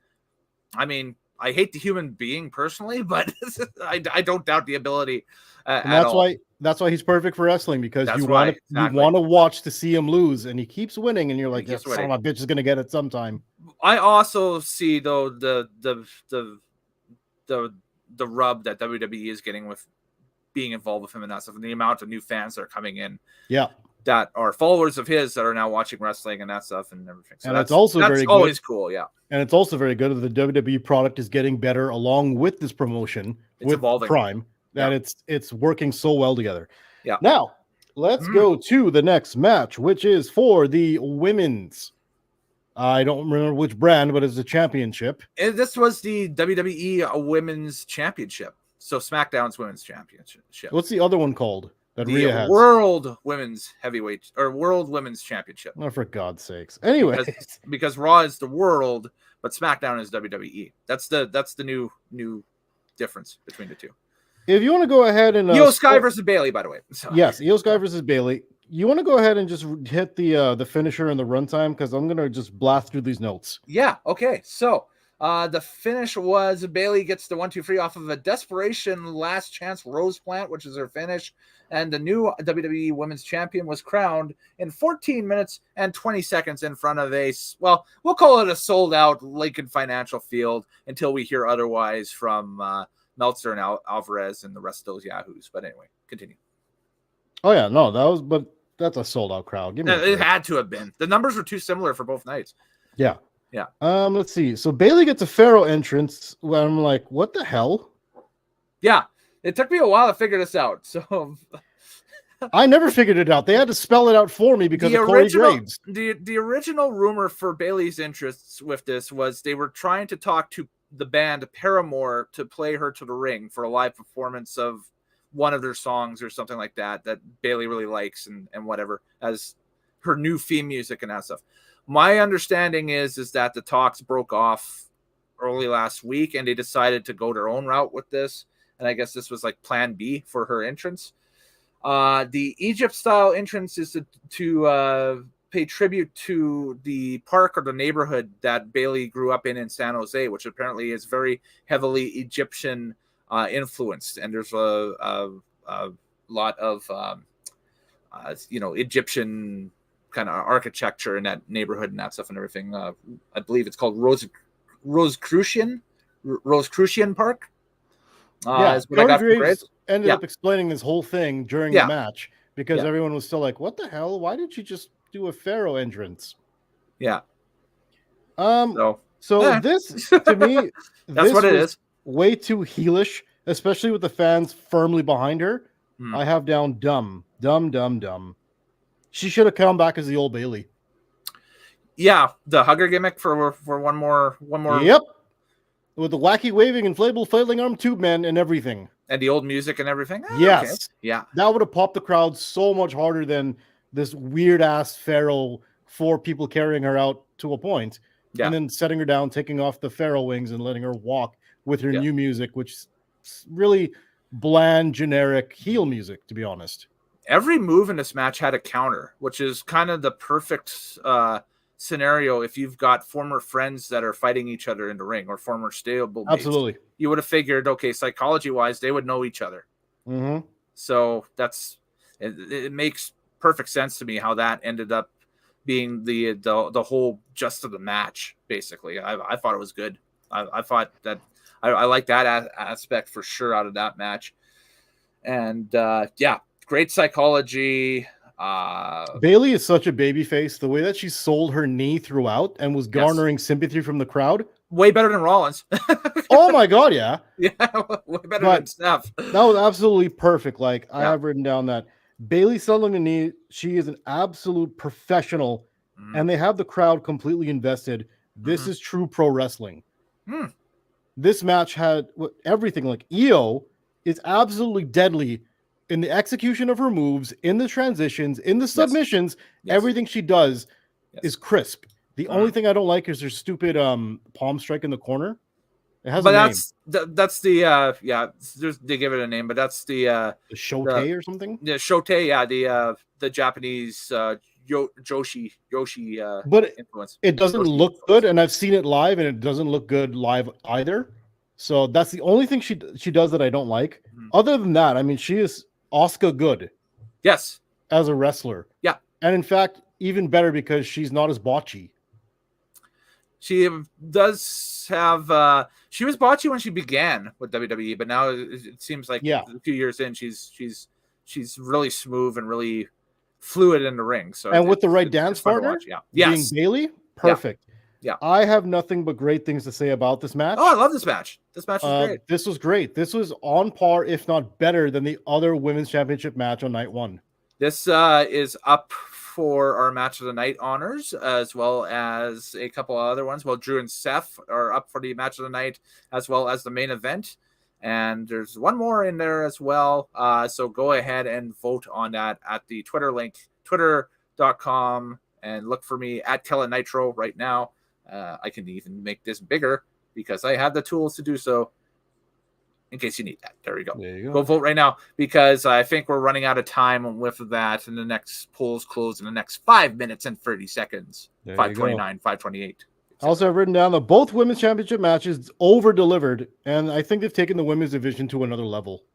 I mean, I hate the human being personally, but I don't doubt the ability at all. That's why he's perfect for wrestling, because you want to watch to see him lose, and he keeps winning, and you're like, yes, son of a bitch is gonna get it sometime. I also see though the rub that WWE is getting with being involved with him and that stuff, and the amount of new fans that are coming in. Yeah. That are followers of his that are now watching wrestling and that stuff and everything. So and that's always cool, yeah. And it's also very good that the WWE product is getting better along with this promotion. It's evolving. Prime. That it's working so well together. Yeah. Now let's go to the next match, which is for the women's. I don't remember which brand, but it's a championship. And this was the WWE Women's Championship. So SmackDown's Women's Championship. What's the other one called? That the Rhea has? World Women's Heavyweight or World Women's Championship. Oh, for God's sakes! Anyway, because Raw is the World, but SmackDown is WWE. That's the new difference between the two. If you want to go ahead and Io Sky versus Bayley, by the way. So. Yes, Io Sky versus Bayley. You want to go ahead and just hit the finisher and the runtime, because I'm gonna just blast through these notes. Yeah. Okay. So. The finish was Bayley gets the 1-2-3 off of a desperation last chance rose plant, which is her finish. And the new WWE Women's Champion was crowned in 14 minutes and 20 seconds in front of we'll call it a sold out Lincoln Financial Field until we hear otherwise from Meltzer and Alvarez and the rest of those yahoos. But anyway, continue. Oh yeah, no, but that's a sold out crowd. It had to have been. The numbers were too similar for both nights. Yeah. Yeah. Let's see. So Bayley gets a Pharaoh entrance. Where I'm like, what the hell? Yeah. It took me a while to figure this out. So I never figured it out. They had to spell it out for me because of Corey Graves. The original rumor for Bayley's interests with this was they were trying to talk to the band Paramore to play her to the ring for a live performance of one of their songs or something like that Bayley really likes and whatever as her new theme music and that stuff. My understanding is that the talks broke off early last week and they decided to go their own route with this. And I guess this was like plan B for her entrance. The Egypt style entrance is to pay tribute to the park or the neighborhood that Bayley grew up in San Jose, which apparently is very heavily Egyptian influenced. And there's a lot of, Egyptian kind of architecture in that neighborhood and that stuff and everything. I believe it's called Rosicrucian Park. Is what I got from Graves ended up explaining this whole thing during the match because everyone was still like, what the hell? Why did you just do a Pharaoh entrance? Yeah. This, to me, that's what it is. Way too heelish, especially with the fans firmly behind her. I have down dumb. She should have come back as the old Bayley. Yeah, the hugger gimmick for one more. Yep, with the wacky waving inflatable flailing arm tube man and everything, and the old music and everything. Yes, okay. Yeah, that would have popped the crowd so much harder than this weird ass Pharaoh 4 people carrying her out to a point, and then setting her down, taking off the Pharaoh wings, and letting her walk with her new music, which is really bland, generic heel music, to be honest. Every move in this match had a counter, which is kind of the perfect scenario if you've got former friends that are fighting each other in the ring or former stable mates. Absolutely. You would have figured, okay, psychology-wise, they would know each other. Mm-hmm. So it makes perfect sense to me how that ended up being the whole gist of the match, basically. I thought it was good. I thought that I like that aspect for sure out of that match. And, great psychology. Bailey is such a baby face. The way that she sold her knee throughout and was garnering sympathy from the crowd. Way better than Rollins. Oh my God, yeah. Yeah, way better than Steph. That was absolutely perfect. Like, I have written down that Bailey selling the knee, she is an absolute professional, and they have the crowd completely invested. This is true pro wrestling. This match had everything. Like, Io is absolutely deadly in the execution of her moves, in the transitions, in the submissions. Everything she does is crisp. The only thing I don't like is her stupid palm strike in the corner. It has a name. That's the they give it a name, but that's the Shote or something. Yeah, Shote, the Japanese Joshi but influence. It doesn't look good, and I've seen it live, and it doesn't look good live either. So that's the only thing she does that I don't like. Other than that, I mean, she is Asuka good. Yes. As a wrestler. Yeah. And in fact, even better because she's not as botchy. She does have she was botchy when she began with WWE, but now it seems like a few years in she's really smooth and really fluid in the ring. So and with the right dance partner, being Bailey, perfect. Yeah. I have nothing but great things to say about this match. Oh, I love this match. This match was great. This was great. This was on par, if not better, than the other women's championship match on night one. This is up for our match of the night honors, as well as a couple of other ones. Well, Drew and Seth are up for the match of the night, as well as the main event. And there's one more in there as well. So go ahead and vote on that at the Twitter link, twitter.com, and look for me at Kellen Nitro right now. I can even make this bigger because I have the tools to do so in case you need that. There you go. Go vote right now because I think we're running out of time with that, and the next polls close in the next 5 minutes and 30 seconds. 5:29, 5:28. Also, I've written down that both women's championship matches over-delivered, and I think they've taken the women's division to another level.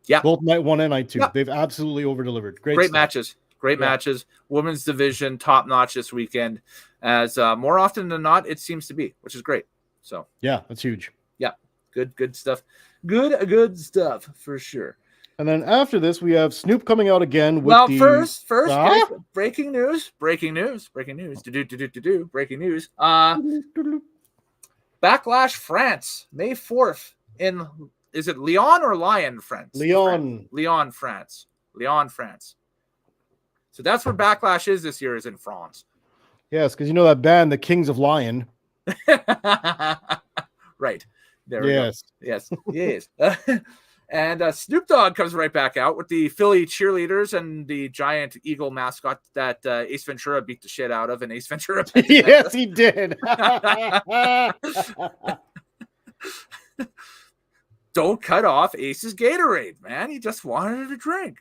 Yeah. Both night one and night two. Yeah. They've absolutely over-delivered. Great matches. Great matches. Women's division, top-notch this weekend. As more often than not, it seems to be, which is great. So yeah, that's huge. Yeah. Good stuff. Good stuff for sure. And then after this, we have Snoop coming out again with first, breaking news. Breaking news. Breaking news. Backlash France, May 4th in, is it Lyon or Lyon, France? Lyon, France. So that's where Backlash is this year, is in France. Yes, because you know that band, the Kings of Lion. Right. There we go. Yes. And Snoop Dogg comes right back out with the Philly cheerleaders and the giant eagle mascot that Ace Ventura beat the shit out of, and Ace Ventura. Yes, he did. Don't cut off Ace's Gatorade, man. He just wanted a drink.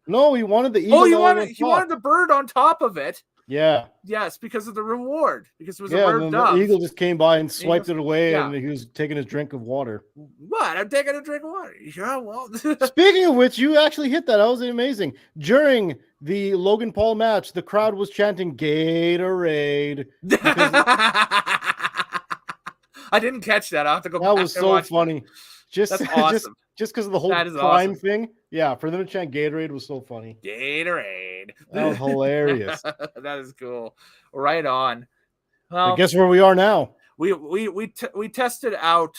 No, he wanted the eagle. Oh, he wanted the bird on top of it. Yeah. Yes, because of the reward. Because it was a bird bird and dove. The eagle just came by and swiped it away, and he was taking his drink of water. What? I'm taking a drink of water. Yeah, well. Speaking of which, you actually hit that. That was amazing. During the Logan Paul match, the crowd was chanting Gatorade. I didn't catch that. I'll have to go back. That was so funny. That's awesome. Just because of the whole crime thing. Yeah, for them to chant Gatorade was so funny. Gatorade. That was hilarious. That is cool. Right on. Well, I guess where we are now. We tested out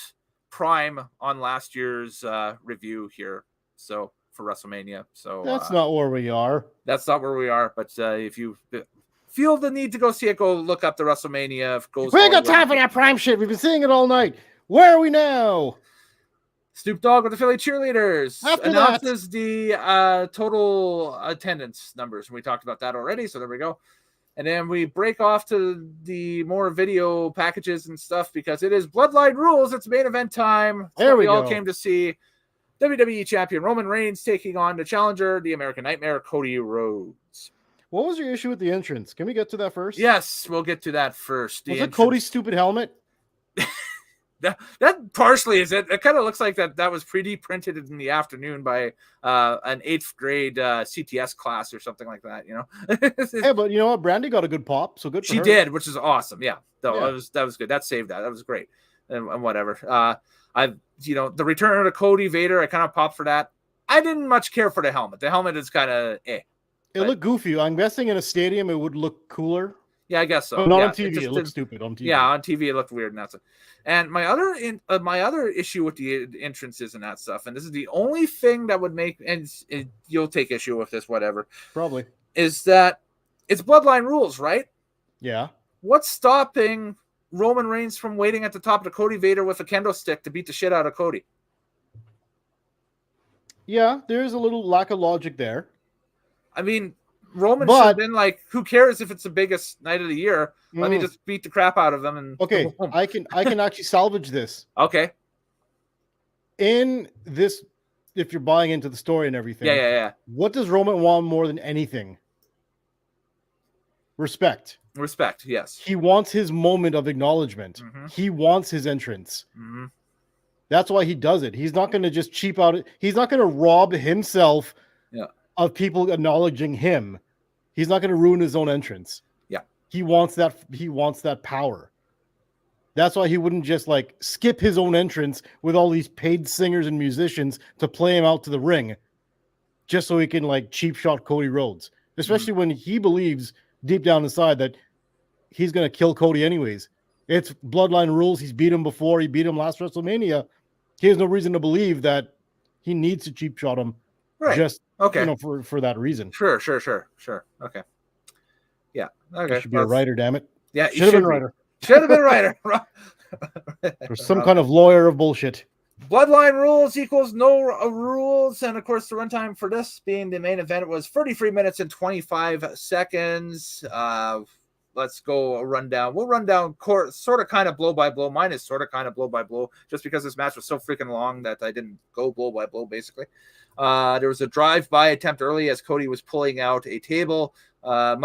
Prime on last year's review here. So for WrestleMania. So that's not where we are. That's not where we are. But if you feel the need to go see it, go look up the WrestleMania. We ain't got time for that Prime shit. We've been seeing it all night. Where are we now? Snoop Dogg with the Philly cheerleaders announces the total attendance numbers. We talked about that already, so there we go. And then we break off to the more video packages and stuff because it is Bloodline Rules. It's main event time. There we go. all came to see WWE Champion Roman Reigns taking on the challenger, the American Nightmare, Cody Rhodes. What was your issue with the entrance? Can we get to that first? Yes, we'll get to that first. Was it Cody's stupid helmet? That partially is it. It kind of looks like that was pre-printed in the afternoon by an 8th grade CTS class or something like that, you know. Hey, but you know what? Brandy got a good pop, so good for her. She did, which is awesome. Yeah, that was good. That saved that. That was great, and whatever. The return of Cody Vader, I kind of popped for that. I didn't much care for the helmet. The helmet is kind of It looked goofy. I'm guessing in a stadium it would look cooler. Yeah, I guess so. But not on TV. It looked stupid on TV. Yeah, on TV it looked weird, and that's it. And my other issue with the entrances and that stuff, and this is the only thing that would make, and you'll take issue with this, whatever. Probably. Is that it's Bloodline rules, right? Yeah. What's stopping Roman Reigns from waiting at the top of the Cody Vader with a kendo stick to beat the shit out of Cody? Yeah, there's a little lack of logic there. I mean, Roman should have been like, who cares if it's the biggest night of the year? Let me just beat the crap out of them. And okay, I can actually salvage this. Okay. In this, if you're buying into the story and everything. Yeah. What does Roman want more than anything? Respect. Respect, yes. He wants his moment of acknowledgement. He wants his entrance. That's why he does it. He's not going to just cheap out. He's not going to rob himself of people acknowledging him. He's not going to ruin his own entrance. Yeah. He wants that power. That's why he wouldn't just like skip his own entrance with all these paid singers and musicians to play him out to the ring just so he can like cheap shot Cody Rhodes, especially when he believes deep down inside that he's going to kill Cody anyways. It's Bloodline rules. He's beat him before. He beat him last WrestleMania. He has no reason to believe that he needs to cheap shot him just for that reason. Sure. Okay. Yeah. Okay. You should be a writer, damn it. Yeah, should have been a writer. Should have been a writer. There's some kind of lawyer of bullshit. Bloodline rules equals no rules. And of course, the runtime for this being the main event was 33 minutes and 25 seconds. Let's go a rundown. We'll run down sort of kind of blow by blow. Mine is sort of kind of blow by blow just because this match was so freaking long that I didn't go blow by blow, basically. There was a drive-by attempt early as Cody was pulling out a table. A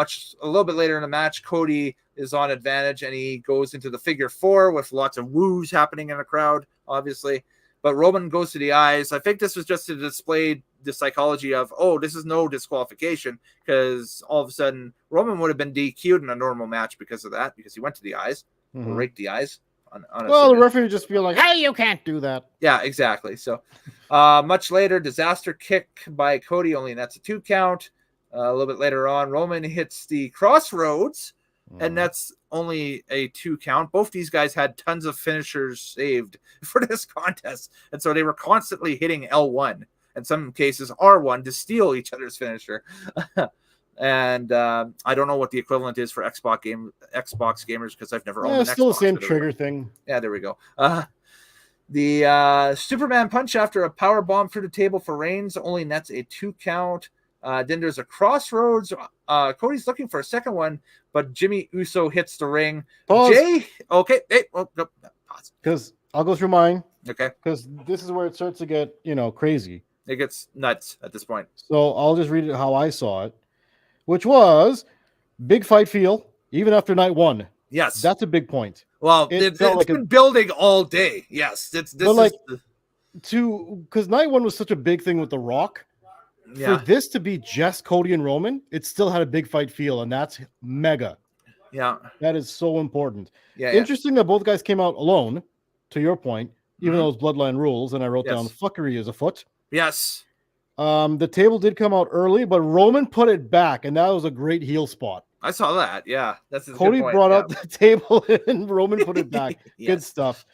little bit later in the match, Cody is on advantage and he goes into the figure four with lots of woos happening in the crowd, obviously. But Roman goes to the eyes. I think this was just to display the psychology of, this is no disqualification, because all of a sudden Roman would have been DQ'd in a normal match because of that, because he went to the eyes, raked the eyes. The referee would just be like, hey, you can't do that. Yeah, exactly. So much later, disaster kick by Cody, only that's a 2 count. A little bit later on, Roman hits the crossroads, and that's only a 2 count. Both these guys had tons of finishers saved for this contest, and so they were constantly hitting L1, in some cases R1, to steal each other's finisher. And I don't know what the equivalent is for Xbox gamers, because I've never owned an Xbox. It's still the same trigger thing. Yeah, there we go. The Superman punch after a power bomb through the table for Reigns only nets a 2 count. Then there's a crossroads. Cody's looking for a second one, but Jimmy Uso hits the ring. Pause. Okay. Hey, no, pause. Because I'll go through mine. Okay. Because this is where it starts to get, crazy. It gets nuts at this point. So I'll just read it how I saw it, which was big fight feel, even after night 1. Yes. That's a big point. Well, it's been building all day. Yes. Because night 1 was such a big thing with The Rock. Yeah. For this to be just Cody and Roman, it still had a big fight feel, and that's mega. Yeah. That is so important. Yeah. Interesting that both guys came out alone, to your point, even though it's Bloodline rules, and I wrote down fuckery is afoot. Yes. The table did come out early, but Roman put it back, and that was a great heel spot. I saw that. Yeah. That's a Cody good point. brought up the table, and Roman put it back. Yes. Good stuff.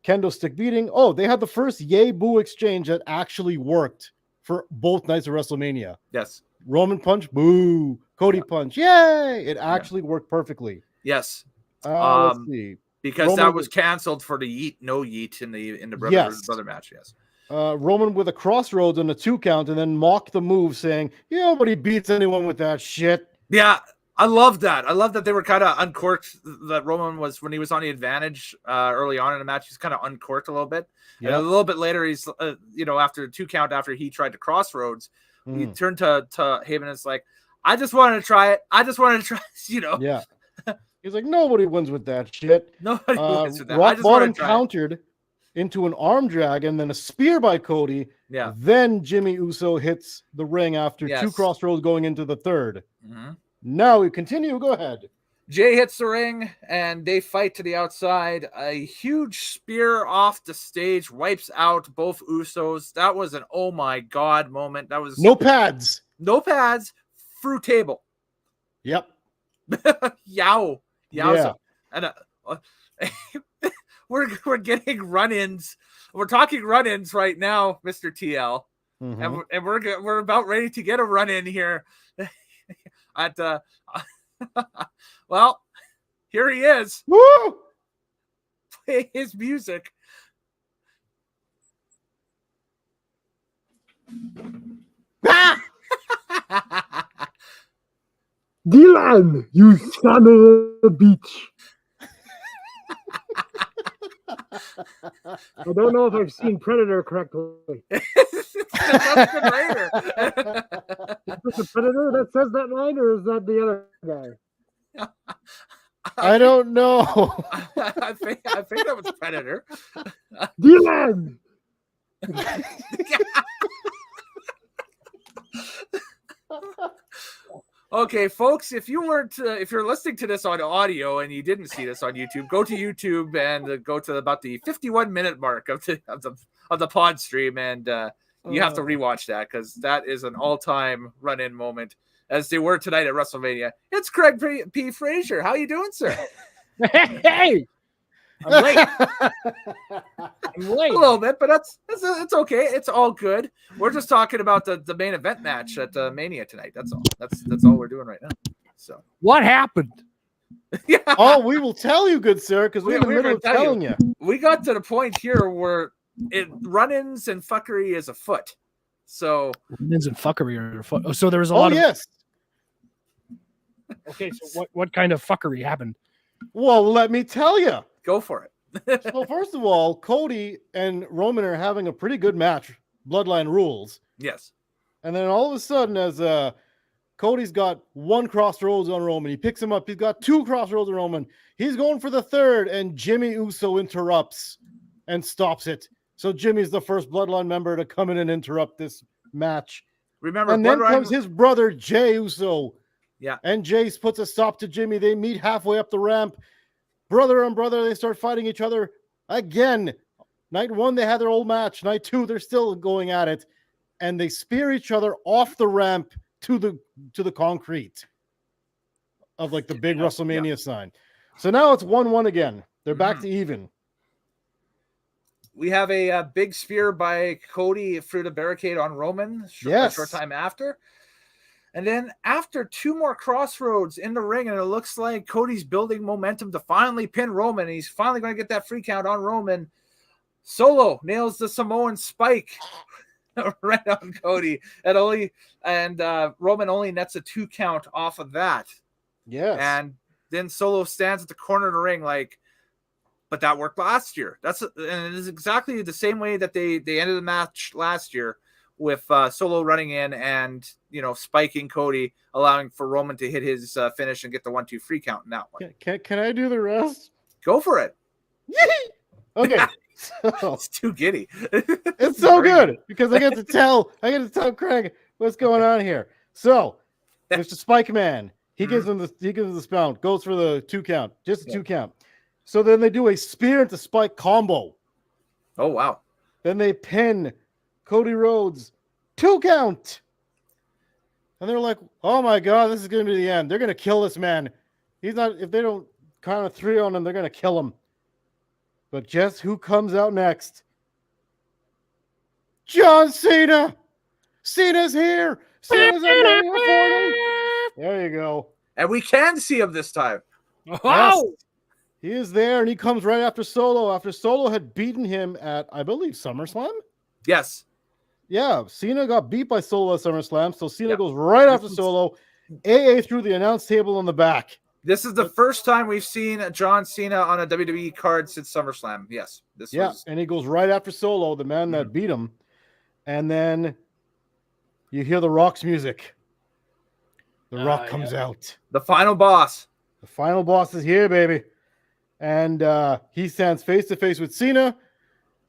Kendo stick beating. Oh, they had the first yay boo exchange that actually worked for both nights of WrestleMania. Yes. Roman punch, boo. Cody punch, yay. It actually worked perfectly. Yes. Let's see. Because Roman that was canceled for the yeet, no yeet in the brother match. Yes. Roman with a crossroads on a 2 count and then mocked the move, saying, nobody beats anyone with that shit. Yeah. I love that. I love that they were kind of uncorked. That Roman was, when he was on the advantage early on in the match, he's kind of uncorked a little bit. Yep. And a little bit later, he's after 2 count, after he tried to crossroads, he turned to Heyman and it's like, I just wanted to try it. Yeah. He's like, nobody wins with that shit. Nobody wins with that. Rock bottom countered into an arm drag and then a spear by Cody. Yeah. Then Jimmy Uso hits the ring after 2 crossroads going into the 3rd. Now we continue. Go ahead. Jay hits the ring, and they fight to the outside. A huge spear off the stage wipes out both Usos. That was an oh my god moment. That was no pads, through table. Yep. Yow. Yeah. And we're getting run-ins. We're talking run-ins right now, Mr. TL, and we're about ready to get a run-in here. At well, here he is. Woo! Play his music. Ah! Dylan, you son of a bitch. I don't know if I've seen Predator correctly. Is this the Predator that says that line, or is that the other guy? I don't know. I think that was Predator. Dylan! Okay, folks, if you're listening to this on audio and you didn't see this on YouTube, go to YouTube and go to about the 51-minute mark of the pod stream, and you have to rewatch that because that is an all-time run-in moment, as they were tonight at Wrestlemania. It's CraigPFraser. How you doing, sir? Hey! I'm late. A little bit, but it's okay. It's all good. We're just talking about the main event match at Mania tonight. That's all. That's all we're doing right now. So what happened? Yeah. Oh, we will tell you, good sir, because we're in the middle of telling you. We got to the point here where run-ins and fuckery is afoot. So run-ins and fuckery are afoot. Oh, so there was a lot of. Yes. Okay, so what kind of fuckery happened? Well, let me tell you. Go for it. So first of all, Cody and Roman are having a pretty good match. Bloodline rules. Yes. And then all of a sudden, as Cody's got one crossroads on Roman, he picks him up. He's got two crossroads on Roman. He's going for the third, and Jimmy Uso interrupts and stops it. So Jimmy's the first Bloodline member to come in and interrupt this match. Remember, and then comes his brother Jay Uso. Yeah. And Jay puts a stop to Jimmy. They meet halfway up the ramp. Brother on brother, they start fighting each other again. Night one, they had their old match. Night two, they're still going at it. And they spear each other off the ramp to the concrete of like the big WrestleMania sign. So now it's 1-1 again. They're back to even. We have a big spear by Cody through the barricade on Roman a short time after. And then after two more crossroads in the ring, and it looks like Cody's building momentum to finally pin Roman. He's finally going to get that free count on Roman. Solo nails the Samoan spike right on Cody. And Roman only nets a 2 count off of that. Yes. And then Solo stands at the corner of the ring like, but that worked last year. And it is exactly the same way that they ended the match last year, with Solo running in and, spiking Cody, allowing for Roman to hit his finish and get the 1-2 free count in that one. Can I do the rest? Go for it. Okay. It's too giddy. It's so good because I get to tell Craig what's going on here. So Mr. Spike Man, he gives him the spout, goes for the 2 count, just a 2 count. So then they do a spear into Spike combo. Oh wow. Then they pin Cody Rhodes 2 count. And they're like, oh my God, this is going to be the end. They're going to kill this man. If they don't count a 3 on him, they're going to kill him. But guess who comes out next? John Cena. Cena's here. Cena's there you go. And we can see him this time. Yes. He is there, and he comes right after Solo. After Solo had beaten him at, I believe, SummerSlam? Yes. Yeah, Cena got beat by Solo at SummerSlam, so Cena goes right after Solo. AA through the announce table in the back. This is the first time we've seen John Cena on a WWE card since SummerSlam. Yes. And he goes right after Solo, the man that beat him. And then you hear The Rock's music. The Rock comes out. The final boss. The final boss is here, baby. And he stands face to face with Cena.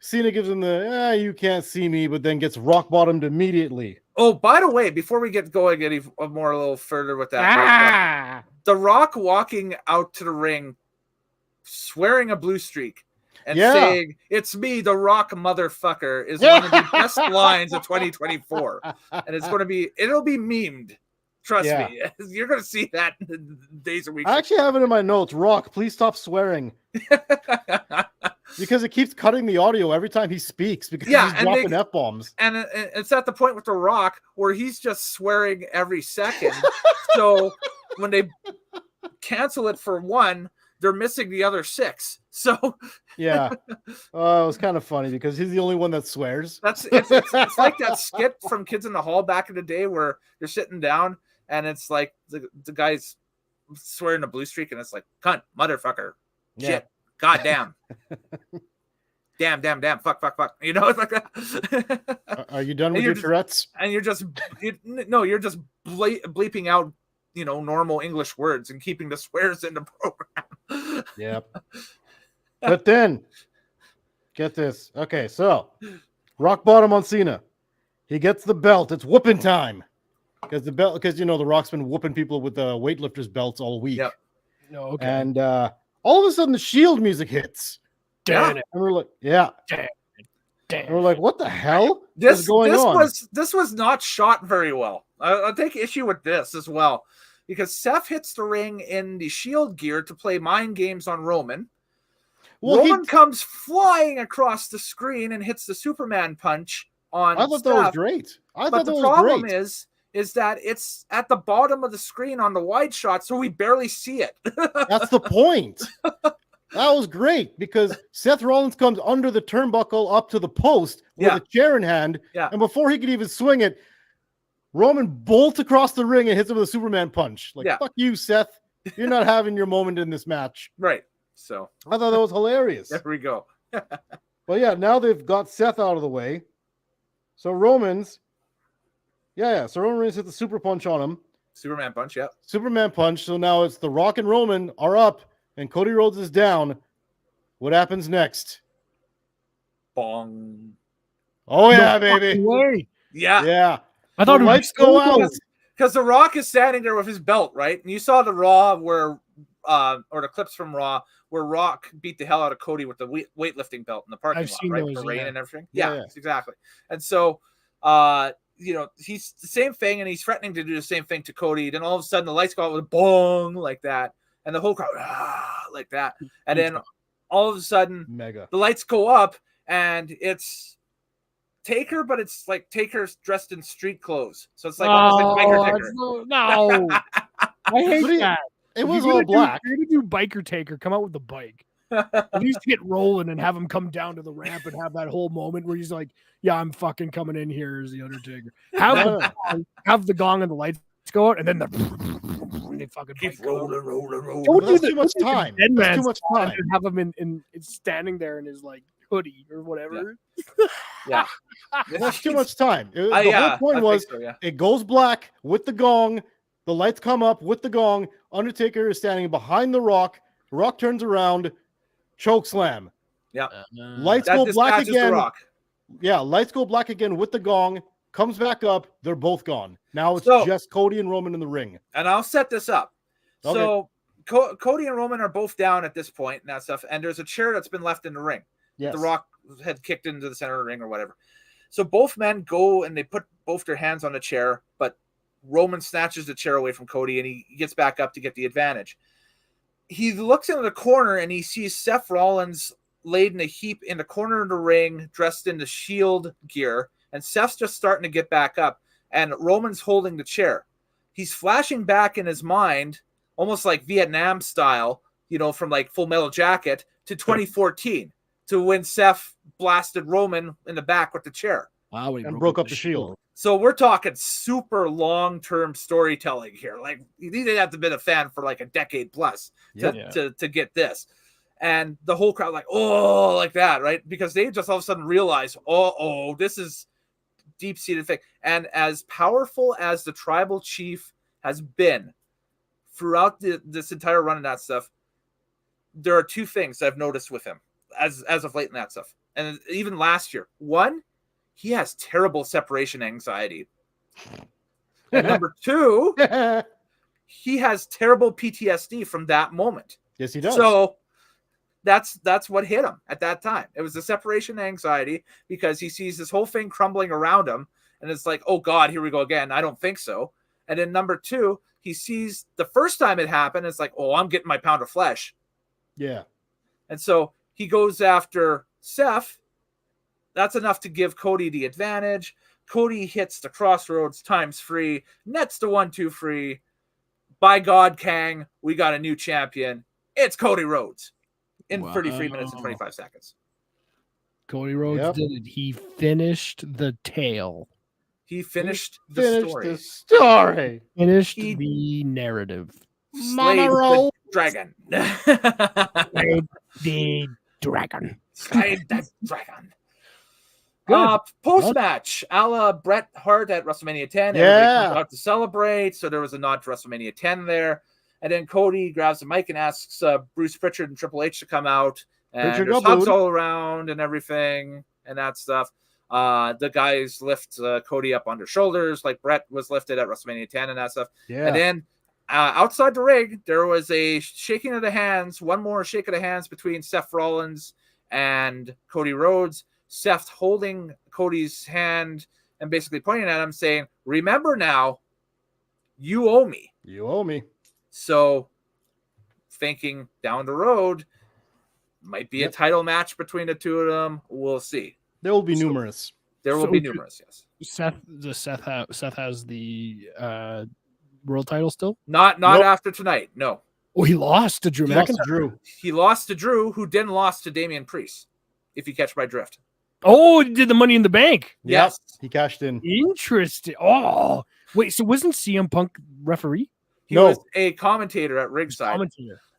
Cena gives him the, you can't see me, but then gets rock bottomed immediately. Oh, by the way, before we get going a little further with that, The Rock walking out to the ring, swearing a blue streak, and saying, "It's me, the Rock motherfucker," is one of the best lines of 2024. And it'll be memed. Trust me. You're going to see that in the days and weeks. I actually have it in my notes. Rock, please stop swearing. Because it keeps cutting the audio every time he speaks because he's dropping F-bombs. And it's at the point with The Rock where he's just swearing every second. So when they cancel it for one, they're missing the other 6. So it was kind of funny because he's the only one that swears. It's like that skit from Kids in the Hall back in the day where you're sitting down and it's like the guy's swearing a blue streak and it's like cunt, motherfucker, shit, goddamn, damn, fuck. You know, it's like that. Are you done with your Tourette's? And you're just bleeping out, you know, normal English words and keeping the swears in the program. Yep. But then, get this. Okay, so Rock bottom on Cena. He gets the belt. It's whooping time. Because you know the Rock's been whooping people with the weightlifters belts all week. Yep. No, okay. And all of a sudden the Shield music hits. Damn it. And we're like, Damn. And we're like, what the hell is going on? This was not shot very well. I'll take issue with this as well. Because Seth hits the ring in the Shield gear to play mind games on Roman. Well, Roman comes flying across the screen and hits the Superman punch on I thought Seth. that was great. But the problem is that it's at the bottom of the screen on the wide shot, so we barely see it. That's the point. That was great because Seth Rollins comes under the turnbuckle up to the post with a chair in hand. Yeah. And before he could even swing it, Roman bolts across the ring and hits him with a Superman punch. Like, fuck you, Seth. You're not having your moment in this match. Right. So I thought that was hilarious. There we go. But yeah, now they've got Seth out of the way. So Roman's so Roman Reigns hit the super punch on him. Superman punch, Superman punch. So now it's The Rock and Roman are up and Cody Rhodes is down. What happens next? Bong. Oh yeah, baby. Yeah. I thought the lights go out. Because The Rock is standing there with his belt, right? And you saw the Raw where or the clips from Raw where Rock beat the hell out of Cody with the weightlifting belt in the parking lot, right? With the rain and everything. Yeah, exactly. And so you know, he's the same thing and he's threatening to do the same thing to Cody. Then all of a sudden the lights go out with a bong like that. And the whole crowd like that. And then all of a sudden the lights go up and it's Taker, but it's like Taker's dressed in street clothes. So it's like almost like Biker Taker. No. I hate that. It was all black. You're going to do Biker Taker. Come out with the bike. At least get rolling and have him come down to the ramp and have that whole moment where he's like, yeah, I'm fucking coming in here as the Undertaker. Have the gong and the lights go out and then they fucking keep rolling. That's too much time. That's too much time. And have him in standing there in his like hoodie or whatever. Yeah. That's too much time. The whole point was it goes black with the gong. The lights come up with the gong. Undertaker is standing behind the Rock. The Rock turns around. Choke slam. Yeah. Lights go black again. Yeah, lights go black again with the gong. Comes back up. They're both gone. Now it's just Cody and Roman in the ring. And I'll set this up. Okay. So Cody and Roman are both down at this point and that stuff. And there's a chair that's been left in the ring. Yes. The Rock had kicked into the center of the ring or whatever. So both men go and they put both their hands on the chair, but Roman snatches the chair away from Cody and he gets back up to get the advantage. He looks into the corner and he sees Seth Rollins laid in a heap in the corner of the ring, dressed in the Shield gear, and Seth's just starting to get back up, and Roman's holding the chair. He's flashing back in his mind, almost like Vietnam style, you know, from like Full Metal Jacket to 2014, to when Seth blasted Roman in the back with the chair. Wow, and broke up the Shield. So we're talking super long-term storytelling here. Like you need to have to been a fan for like a decade plus to get this. And the whole crowd like, oh, like that, right? Because they just all of a sudden realize, oh, this is deep-seated thing. And as powerful as the tribal chief has been throughout this entire run of that stuff, there are two things I've noticed with him as of late in that stuff. And even last year. One, he has terrible separation anxiety. And number two, he has terrible PTSD from that moment. Yes, he does. So that's what hit him at that time. It was the separation anxiety because he sees this whole thing crumbling around him, and it's like, oh God, here we go again. I don't think so. And then number 2, he sees the first time it happened, it's like, oh, I'm getting my pound of flesh. Yeah. And so he goes after Seth. That's enough to give Cody the advantage. Cody hits the crossroads ×3, nets the 1-2 free. By God, Kang, we got a new champion. It's Cody Rhodes in 33 minutes and 25 seconds. Cody Rhodes did it. He finished the tale. He finished the story. Finished the narrative. Slayed the dragon. Slayed the dragon. Slayed the dragon. Post-match, a la Bret Hart at WrestleMania 10. Everybody comes out to celebrate, so there was a nod to WrestleMania 10 there. And then Cody grabs the mic and asks Bruce Pritchard and Triple H to come out. And there's hugs all around and everything and that stuff. The guys lift Cody up on their shoulders like Bret was lifted at WrestleMania 10 and that stuff. Yeah. And then outside the ring, there was a shaking of the hands, one more shake of the hands between Seth Rollins and Cody Rhodes. Seth holding Cody's hand and basically pointing at him saying, remember now, you owe me. You owe me. So thinking down the road, might be a title match between the two of them. We'll see. There will be numerous. There will be numerous, yes. Seth has the world title still? Not after tonight, no. Oh, he lost to Drew McIntyre. He lost to Drew, who then lost to Damian Priest, if you catch my drift. Oh, he did the Money in the Bank. Yes. He cashed in. Interesting. Oh, wait, so wasn't CM Punk referee? He was a commentator at ringside.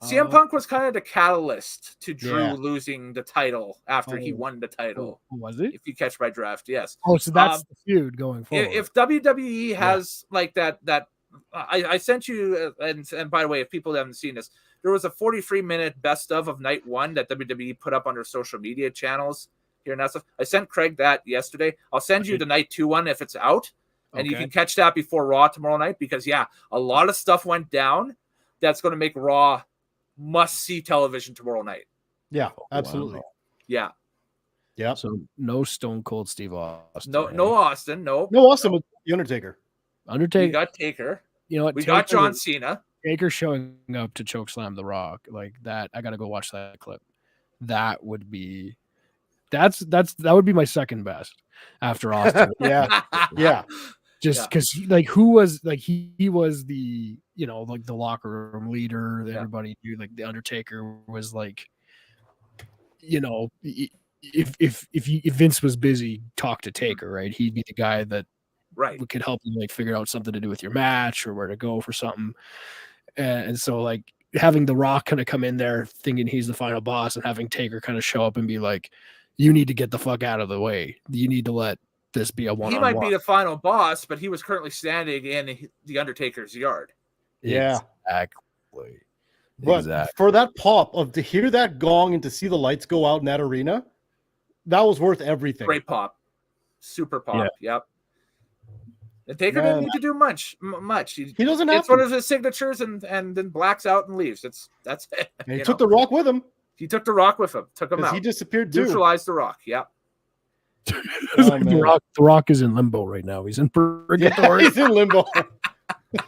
CM Punk was kind of the catalyst to Drew losing the title after he won the title. Was it? If you catch my draft, yes. Oh, so that's the feud going forward. If WWE has like that I sent you, and by the way, if people haven't seen this, there was a 43-minute best of night 1 that WWE put up on their social media channels here and that stuff. I sent Craig that yesterday. I'll send you the night 2 one if it's out, and you can catch that before Raw tomorrow night because a lot of stuff went down that's going to make Raw must-see television tomorrow night. Yeah, absolutely. Wow. Yeah. Yeah. So no Stone Cold Steve Austin. No Austin. No Austin with the Undertaker. We got Taker. You know what? We got John Cena. Taker showing up to chokeslam The Rock like that. I got to go watch that clip. That would be that would be my second best after Austin. Yeah. Just because who was he was the the locker room leader. Everybody knew the Undertaker was if Vince was busy, talk to Taker, right? He'd be the guy that could help you figure out something to do with your match or where to go for something. And so having The Rock kind of come in there thinking he's the final boss and having Taker kind of show up and be like, you need to get the fuck out of the way. You need to let this be a one-on-one. He might be the final boss, but he was currently standing in the Undertaker's yard. Yeah. Exactly. But for that pop to hear that gong and to see the lights go out in that arena, that was worth everything. Great pop. Super pop. Yep. And Taker didn't need to do much. He doesn't have it's one of his signatures and then blacks out and leaves. That's it. And he took The Rock with him. He took The Rock with him. Took him out. He disappeared too. Neutralized The Rock. Yep. The Rock is in limbo right now. He's in purgatory. He's in limbo.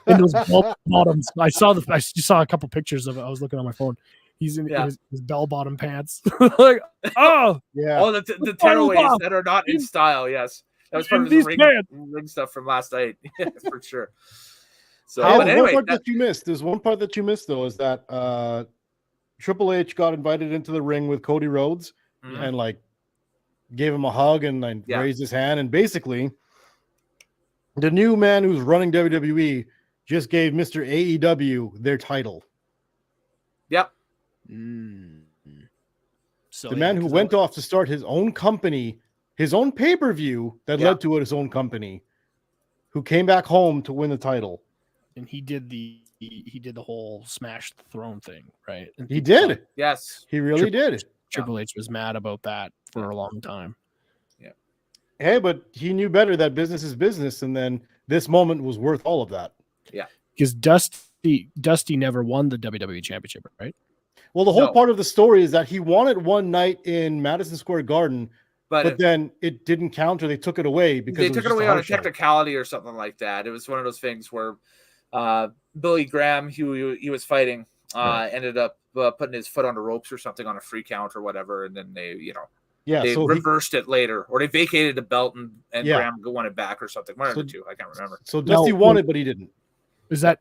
In those bell-bottoms. I just saw a couple pictures of it. I was looking on my phone. He's in his bell-bottom pants. Yeah. Oh, the tearaways that are not in style. Yes. That was part of his ring stuff from last night. For sure. So, but anyway. One part that you missed. There's one part that you missed, though, is that Triple H got invited into the ring with Cody Rhodes and gave him a hug and raised his hand. And basically, the new man who's running WWE just gave Mr. AEW their title. Yep. So the man who went off to start his own company, his own pay-per-view that led to his own company, who came back home to win the title. And he did the whole smash the throne thing, right? And he did. Yes. He really did. Triple H was mad about that for a long time. Yeah. Hey, but he knew better that business is business, and then this moment was worth all of that. Yeah. Because Dusty Dusty never won the WWE Championship, right? Well, the whole part of the story is that he won it one night in Madison Square Garden, but then it didn't count, or they took it away because they took it away on a technicality or something like that. It was one of those things where Billy Graham, who he was fighting, ended up putting his foot on the ropes or something on a free count or whatever, and then they, they reversed it later, or they vacated the belt and Graham won it back or something. One of the two, I can't remember. So Dusty won it, but he didn't. Was that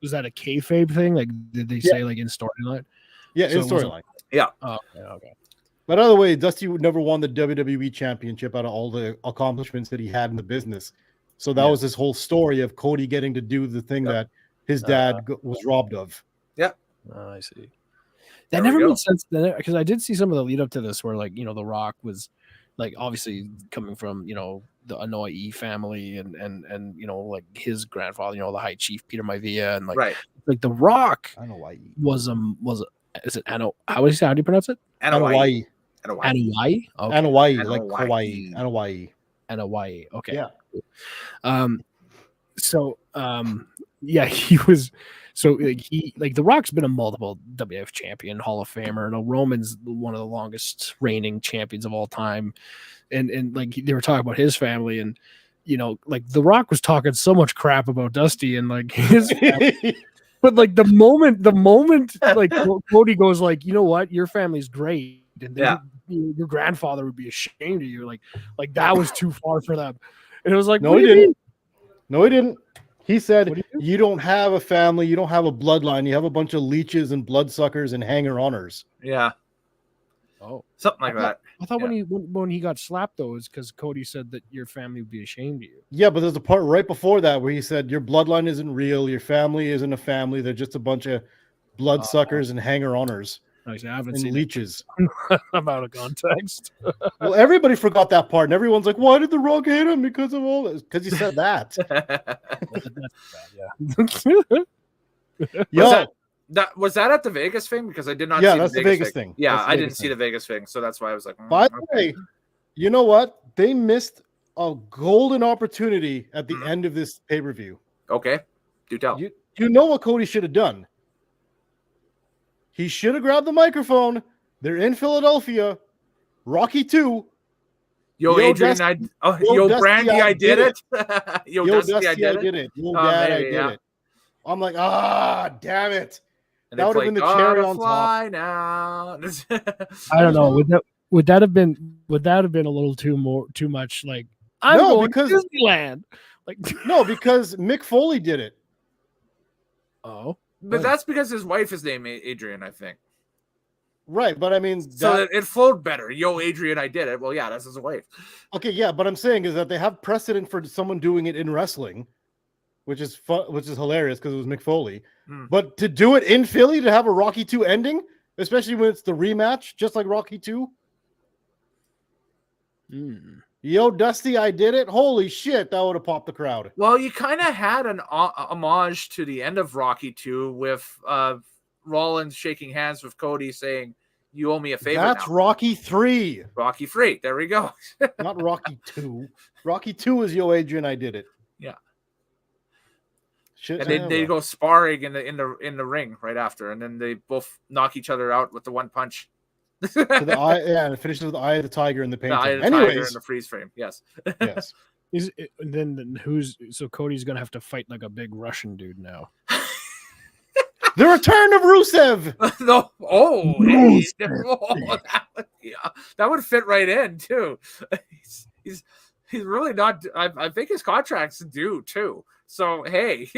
a kayfabe thing? Like, did they say like in storyline? Yeah, in storyline. Yeah. Oh, okay. But either way, Dusty never won the WWE Championship out of all the accomplishments that he had in the business. So that was his whole story of Cody getting to do the thing that his dad was robbed of. Yeah. I see. That never made sense because I did see some of the lead up to this where, like, The Rock was, like, obviously coming from, the Anoa'i family and like his grandfather, the High Chief Peter Maivia, and like The Rock was is it Ano? How do you pronounce it? Anoa'i. Anoa'i. Anoa'i, like Hawaii. Anoa'i. Okay. Yeah. So he was. So The Rock's been a multiple WWF champion, Hall of Famer. Roman's one of the longest reigning champions of all time, and like they were talking about his family, and like The Rock was talking so much crap about Dusty and like his family. But like the moment like Cody goes like, you know what, your family's great, and your grandfather would be ashamed of you, like that was too far for them, and it was like, no, he didn't. No, he didn't. He said, you don't have a family, you don't have a bloodline, you have a bunch of leeches and bloodsuckers and hanger-oners. Yeah. Oh, something like that. I thought when he got slapped though, is because Cody said that your family would be ashamed of you. Yeah, but there's a part right before that where he said your bloodline isn't real, your family isn't a family, they're just a bunch of bloodsuckers and hanger-oners. I haven't and seen leeches. I'm out of context. Well, everybody forgot that part, and everyone's like, "Why did The Rock hate him because of all this?" Because he said that. Was that at the Vegas thing? Because I did not. Yeah, see that's the Vegas thing. Yeah, I didn't see the Vegas thing, so that's why I was like. By the way, you know what? They missed a golden opportunity at the end of this pay-per-view. Okay, do tell. You know what Cody should have done? He should have grabbed the microphone. They're in Philadelphia. Rocky 2. Yo, Adrian, Dusty, Brandy, I did it. Yo, Dusty, I did it. Yo, Dad, I did it. I'm like, damn it. And that would have been the cherry on top. Now. I don't know. Would that have been a little too much? Like, I'm going to Disneyland. Like, no, because Mick Foley did it. Oh. But that's because his wife is named Adrian, I think. Right, but I mean... So it flowed better. Yo, Adrian, I did it. Well, yeah, that's his wife. Okay, yeah, but I'm saying is that they have precedent for someone doing it in wrestling, which is hilarious because it was Mick Foley. But to do it in Philly, to have a Rocky 2 ending, especially when it's the rematch, just like Rocky 2. Yo, Dusty, I did it. Holy shit, that would have popped the crowd. Well, you kind of had an homage to the end of Rocky 2 with Rollins shaking hands with Cody saying, you owe me a favor. That's now. Rocky 3. Rocky 3. There we go. Not Rocky 2. Rocky 2 is Yo, Adrian, I did it. Yeah. Shit, and they go sparring in the ring right after, and then they both knock each other out with the one punch. To the eye, and it finishes with the eye of the tiger in the painting. The eye of the tiger in the freeze frame. Yes. Yes. So Cody's gonna have to fight like a big Russian dude now. The return of Rusev. No. That would fit right in too. He's really not. I think his contract's due too. So hey.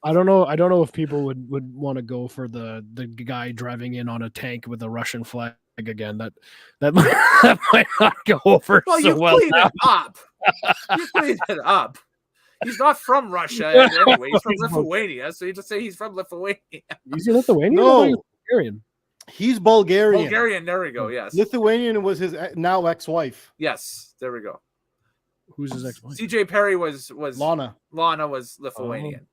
I don't know if people would want to go for the guy driving in on a tank with a Russian flag again. That might not go over well. So You cleaned it up. You cleaned it up. He's not from Russia anyway. He's from Lithuania, so you just say he's from Lithuania. Is he Lithuanian? No, Bulgarian. He's Bulgarian. Bulgarian. There we go. Yes. Lithuanian was his now ex-wife. Yes. There we go. Who's his ex-wife? CJ Perry was Lana. Lana was Lithuanian.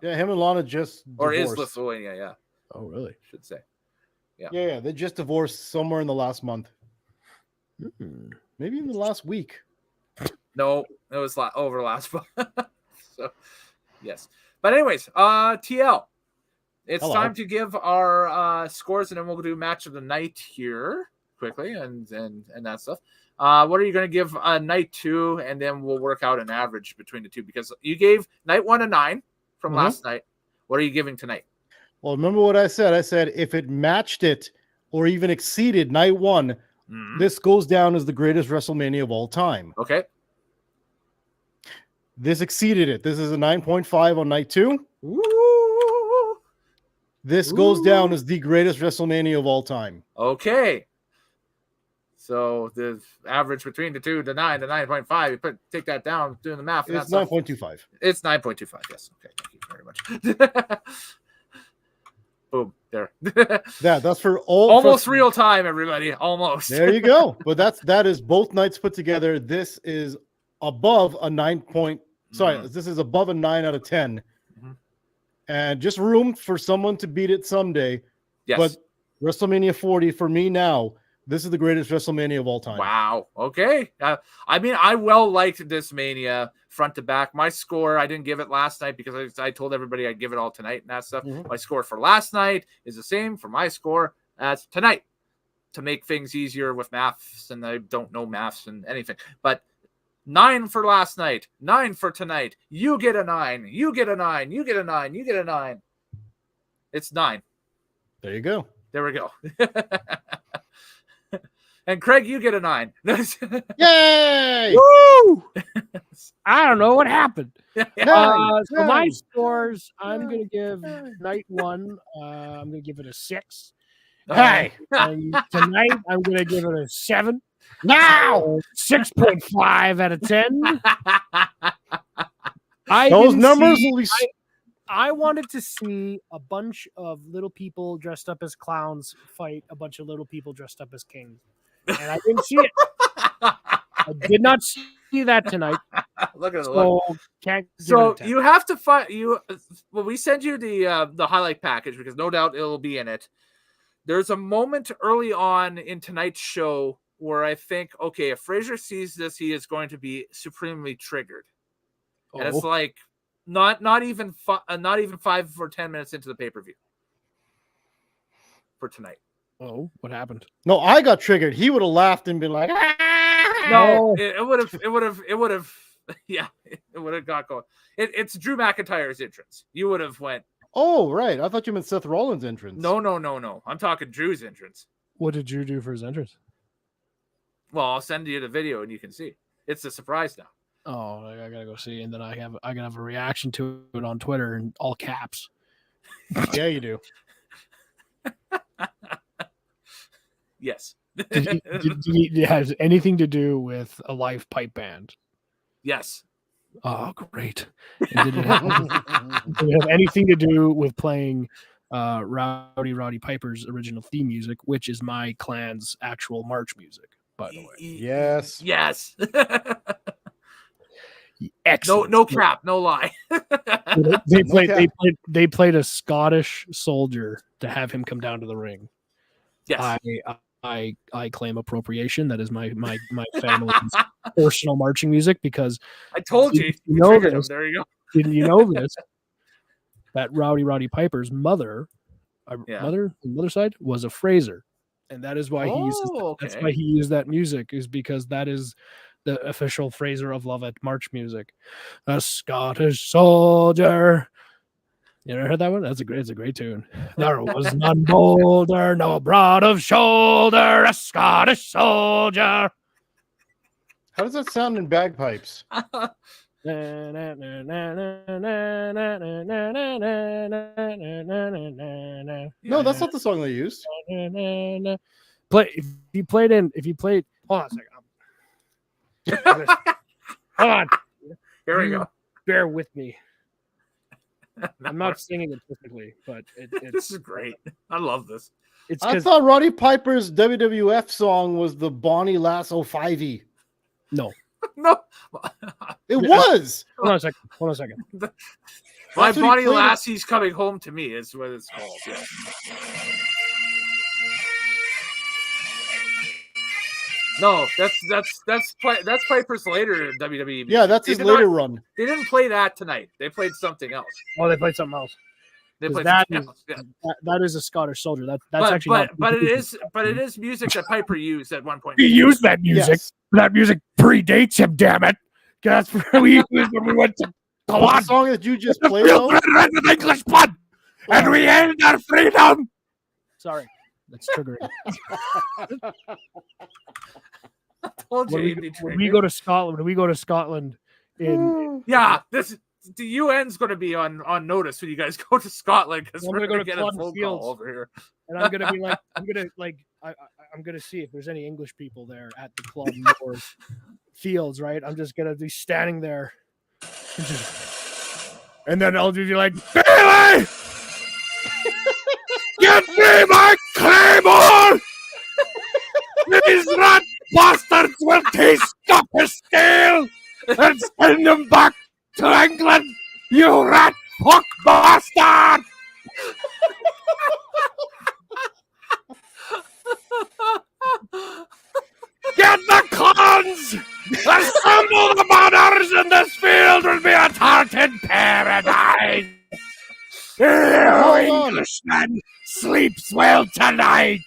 Yeah, him and Lana just divorced. Or is Lithuania, yeah. Oh, really? Should say. Yeah, they just divorced somewhere in the last month. Maybe in the last week. No, it was over last month. So, Yes. But anyways, TL. It's Hello. time to give our scores, and then we'll do match of the night here quickly and that stuff. What are you going to give night 2, and then we'll work out an average between the two, because you gave night 1 a 9 from last night. What are you giving tonight? Well, remember what I said. I said if it matched it or even exceeded night 1, this goes down as the greatest WrestleMania of all time. Okay. This exceeded it. This is a 9.5 on night 2. Ooh. This goes down as the greatest WrestleMania of all time. Okay. So the average between the two, the 9 to 9.5, you take that down, doing the math. It's 9.25. It's 9.25. Yes. Okay. Thank you very much. Boom. There. That's for all. Almost real time, everybody. Almost. There you go. But that is both nights put together. This is above a 9 point. Sorry, this is above a 9 out of 10. And just room for someone to beat it someday. Yes. But WrestleMania 40 for me now, this is the greatest WrestleMania of all time. Wow. Okay. I mean, I well liked this Mania front to back. My score, I didn't give it last night because I told everybody I'd give it all tonight and that stuff. My score for last night is the same for my score as tonight, to make things easier with maths, and I don't know maths and anything. But 9 for last night, 9 for tonight. You get a 9. You get a 9. You get a 9. You get a 9. It's 9. There you go. There we go. And Craig, you get a 9. Yay! Woo! I don't know what happened. Nice. So my scores, I'm going to give night 1, I'm going to give it a 6. Hey! And tonight, I'm going to give it a 7. Now! 6.5 out of 10. Those numbers will be... I wanted to see a bunch of little people dressed up as clowns fight a bunch of little people dressed up as kings. And I didn't see it. I did not see that tonight. Look at it. So you have to find Well, we send you the highlight package, because no doubt it'll be in it. There's a moment early on in tonight's show where I think, okay, if Fraser sees this, he is going to be supremely triggered. And it's like not even 5 or 10 minutes into the pay-per-view for tonight. Oh, what happened? No, I got triggered. He would have laughed and been like, no, it would have, yeah, it would have got going. It's Drew McIntyre's entrance. You would have went, oh, right. I thought you meant Seth Rollins' entrance. No. I'm talking Drew's entrance. What did Drew do for his entrance? Well, I'll send you the video and you can see. It's a surprise now. Oh, I gotta go see, and then I gotta have a reaction to it on Twitter in all caps. Yeah, you do. Yes. Did he has anything to do with a live pipe band? Yes. Oh, great. Did it have anything to do with playing Rowdy Piper's original theme music, which is my clan's actual march music, by the way? Yes. Yes. Excellent. No crap, no lie. They played a Scottish soldier to have him come down to the ring. Yes. I claim appropriation. That is my family's personal marching music, because I told you. You know this. There you go. Didn't you know this? That Rowdy Piper's mother, mother's side, was a Fraser, and that is why he uses. That's why he used that music, is because that is the official Fraser of Love at March music. A Scottish soldier. You ever heard that one? It's a great tune. There was none bolder, no broad of shoulder, a Scottish soldier. How does that sound in bagpipes? No, that's not the song they used. If you played. Hold on a second. Hold on. Here we go. Bear with me. I'm not singing it perfectly, but this is great. I love this. I thought Roddy Piper's WWF song was the Bonnie Lasso 5e. No. No. It was. Hold on a second. My Bonnie Lassie's Coming Home to Me is what it's called. Yeah. No, that's Piper's later WWE. Yeah, that's his later run. They didn't play that tonight. They played something else. Oh, they played something else. They played that something is, else. Yeah. that is a Scottish soldier. That's actually but it is music that Piper used at one point. He used that music. Yes. That music predates him. Damn it! That's what we used when we went to. Come on, the song that you just played, though? red with English blood, and we end our freedom. Sorry, that's triggering. When we go to Scotland, in the UN's going to be on notice when you guys go to Scotland because we're going to get a phone call over here, and I'm going to be like, I'm going to see if there's any English people there at the club or fields, right? I'm just going to be standing there, and then I'll be like, Bailey, get me my claymore. These rat bastards will taste copper steel and send them back to England, you rat fuck bastard! Get the cons! Assemble the mothers, and this field will be a tartan paradise! The Englishman sleeps well tonight!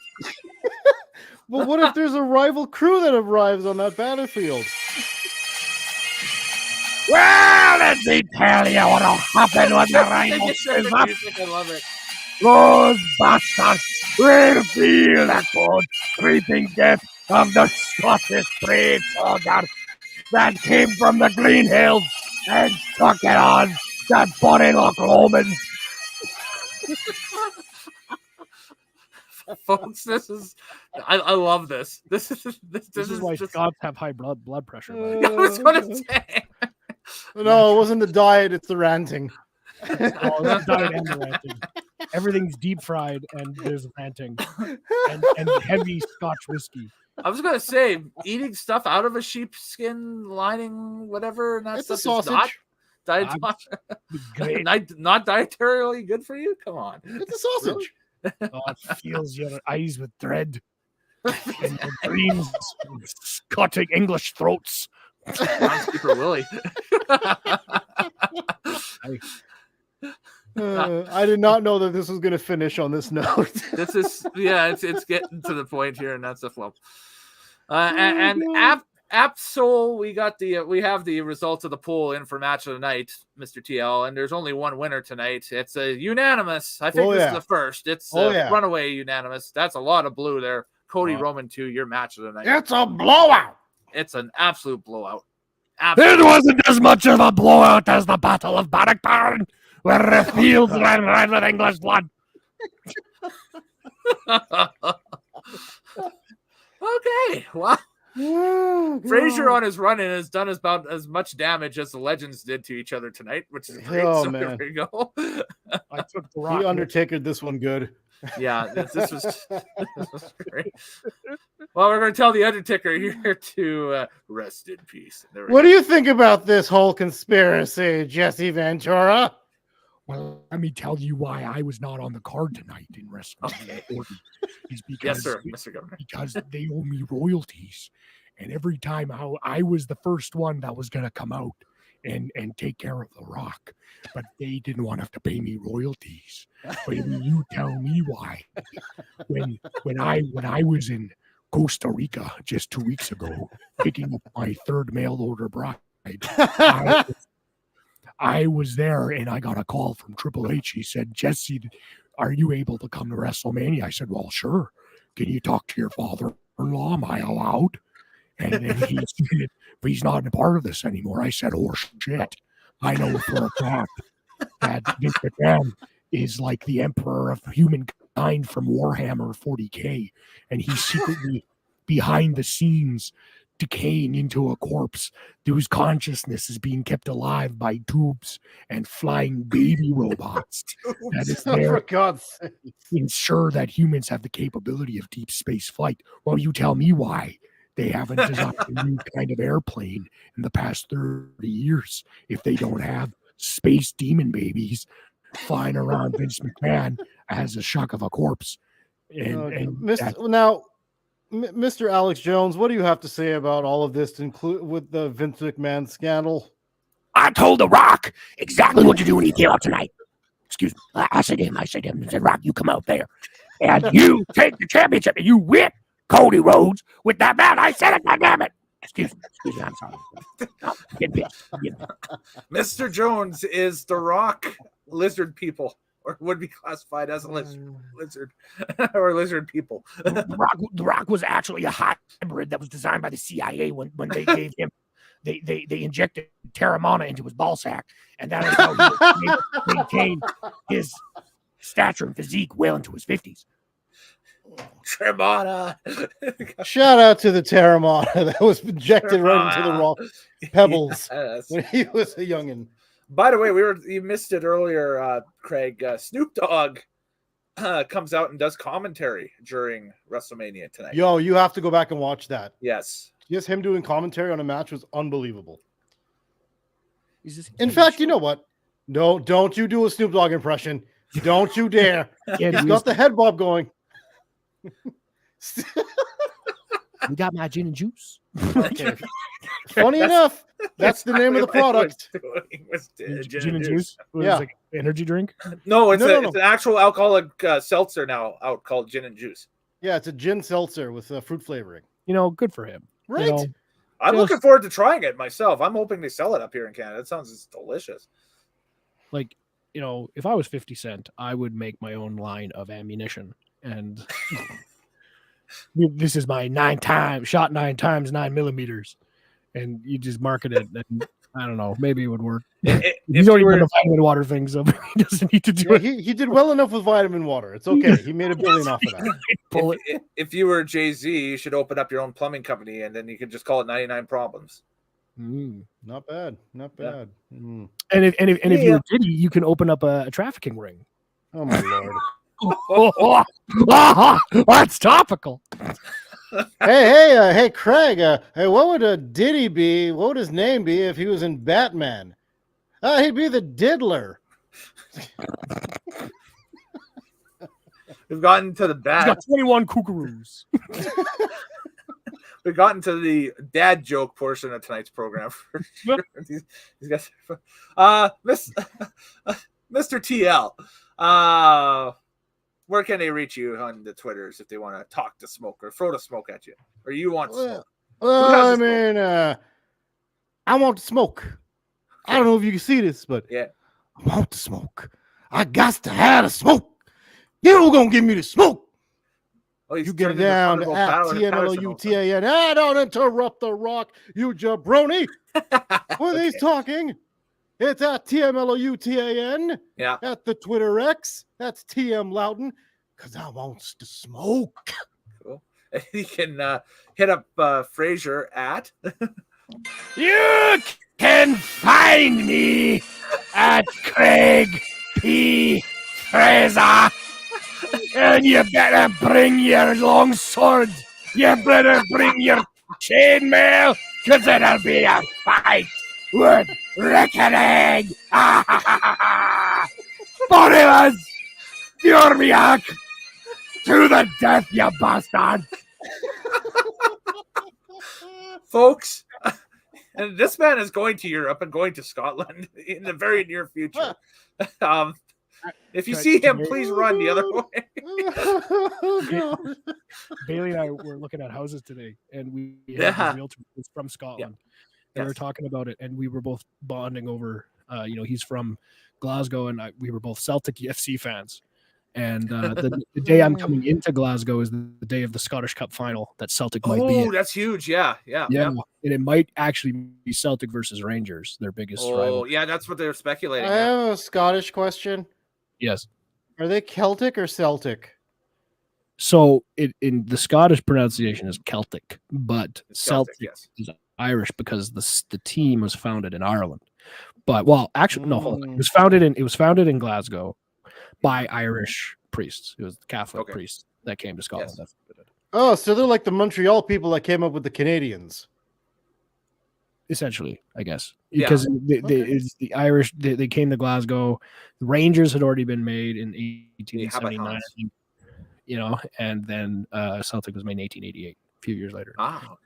But what if there's a rival crew that arrives on that battlefield? Well, let me tell you what'll happen when the rival is up. I love it. Those bastards will feel the cold, creeping death of the Scottish brave soldier that came from the Green Hills and took it on the Bonnylock Romans. Folks, I love this. This is why just, Scots have high blood pressure. I was going to say. No, it wasn't the diet, it's the ranting. The diet and the ranting. Everything's deep fried and there's ranting and heavy Scotch whiskey. I was going to say, eating stuff out of a sheepskin lining, whatever, and it's a sausage. Not dietarily good for you? Come on. It's a sausage. Really? Oh, it fills your eyes with dread and your dreams cutting English throats. Groundskeeper Willie. I did not know that this was going to finish on this note. This is it's getting to the point here, and that's a flop. And Absol, we have the results of the poll in for match of the night, Mr. TL, and there's only one winner tonight. It's a unanimous. I think this is the first. It's a runaway unanimous. That's a lot of blue there. Cody Roman 2, your match of the night. It's a blowout. It's an absolute blowout. It wasn't as much of a blowout as the Battle of Bannockburn, where the fields ran red with English blood. Okay, well, Fraser on his run-in has done about as much damage as the Legends did to each other tonight, which is great. Oh, so man. there we go. I took the rock. He Undertakered this one good. Yeah, this was great. Well, we're going to tell the Undertaker here to rest in peace. What do you think about this whole conspiracy, Jesse Ventura? Well, let me tell you why I was not on the card tonight in WrestleMania 40. Is because, yes, sir, Mr. Governor. Because they owe me royalties. And every time I was the first one that was going to come out and take care of The Rock. But they didn't want to have to pay me royalties. But you tell me why. When I was in Costa Rica just 2 weeks ago, picking up my third mail order bride, I was there and I got a call from Triple H. He said, Jesse, are you able to come to WrestleMania? I said, well, sure. Can you talk to your father-in-law? Am I allowed? And then he said, he's not a part of this anymore. I said, oh, shit. I know for a fact that Vince McMahon is like the emperor of humankind from Warhammer 40K. And he's secretly behind the scenes decaying into a corpse whose consciousness is being kept alive by tubes and flying baby robots. That is there for God's sake. To ensure that humans have the capability of deep space flight. Well, you tell me why they haven't designed a new kind of airplane in the past 30 years if they don't have space demon babies flying around Vince McMahon as a shock of a corpse. Now, Mr. Alex Jones, what do you have to say about all of this, include with the Vince McMahon scandal? I told The Rock exactly what to do when he came out tonight. Excuse me. I said to him, I said, Rock, you come out there and you take the championship and you whip Cody Rhodes with that belt. I said it, goddammit. Excuse me, I'm sorry. I'm getting pissed. Mr. Jones is The Rock lizard people, or would be classified as a lizard or lizard people. The Rock was actually a hybrid that was designed by the CIA when they gave him they injected Terramana into his ball sack, and that is how he maintained his stature and physique well into his 50s. Terramana. Shout out to the Terramana that was injected right into the raw pebbles when he was a youngin'. By the way, you missed it earlier, Craig. Snoop Dogg comes out and does commentary during WrestleMania tonight. Yo, you have to go back and watch that. Yes. Just him doing commentary on a match was unbelievable. In fact, you know what? No, don't you do a Snoop Dogg impression. Don't you dare. He's got the head bob going. We got my gin and juice. Okay. Funny enough, that's the name of the product. Gin and juice? Yeah. Like energy drink? No, it's an actual alcoholic seltzer now out called gin and juice. Yeah, it's a gin seltzer with fruit flavoring. You know, good for him. Right. You know, I'm looking forward to trying it myself. I'm hoping they sell it up here in Canada. It sounds delicious. like, you know, if I was 50 Cent, I would make my own line of ammunition. And this is my 9 times 9mm. And you just market it. And I don't know, maybe it would work. He's already done the vitamin water thing, so he doesn't need to do it. He did well enough with vitamin water. It's okay. He made $1 billion off of that. If you were Jay-Z, you should open up your own plumbing company, and then you could just call it 99 Problems. Not bad. Not bad. Yeah. And if you're Diddy, you can open up a trafficking ring. Oh my lord. That's topical. Hey, Craig. Hey, what would Diddy be? What would his name be if he was in Batman? He'd be the Diddler. We've gotten to the He's got 21 kookaroos. We've gotten to the dad joke portion of tonight's program. For sure. These guys, Mr. TL, where can they reach you on the Twitters if they want to talk to smoke or throw the smoke at you, or you want smoke? Well, I mean, I want to smoke. I don't know if you can see this, but yeah, I want to smoke. I got to have the smoke. You gonna give me the smoke? Oh, you get it down to TMLoutan. Don't interrupt the Rock, you jabroni. When he's talking, it's at TMLoutan. Yeah. At the Twitter X. That's TMLoutan. Because I wants to smoke. Cool. You can hit up Fraser at. You can find me at CraigPFraser. And you better bring your long sword. You better bring your chainmail, because it'll be a fight with reckoning. Borilas, Nitromaniac, to the death, you bastard. Folks, and this man is going to Europe and going to Scotland in the very near future. If you see him, please run the other way. Bailey and I were looking at houses today, and we had a realtor who's from Scotland. And we were talking about it, and we were both bonding over. He's from Glasgow, and we were both Celtic FC fans. And the day I'm coming into Glasgow is the day of the Scottish Cup final that Celtic might be in. Oh, that's huge! Yeah. And it might actually be Celtic versus Rangers, their biggest rival. Oh, yeah, that's what they're speculating. I have a Scottish question. Yes. Are they Celtic or Celtic? So in the Scottish pronunciation is Celtic, but Celtic is Irish because the team was founded in Ireland. But actually no, hold on. It was founded in Glasgow by Irish priests. It was Catholic priests that came to Scotland. Yes. Oh, so they're like the Montreal people that came up with the Canadians. Essentially, I guess, because the Irish they came to Glasgow. The Rangers had already been made in 1879. and then Celtic was made in 1888, a few years later. Ah,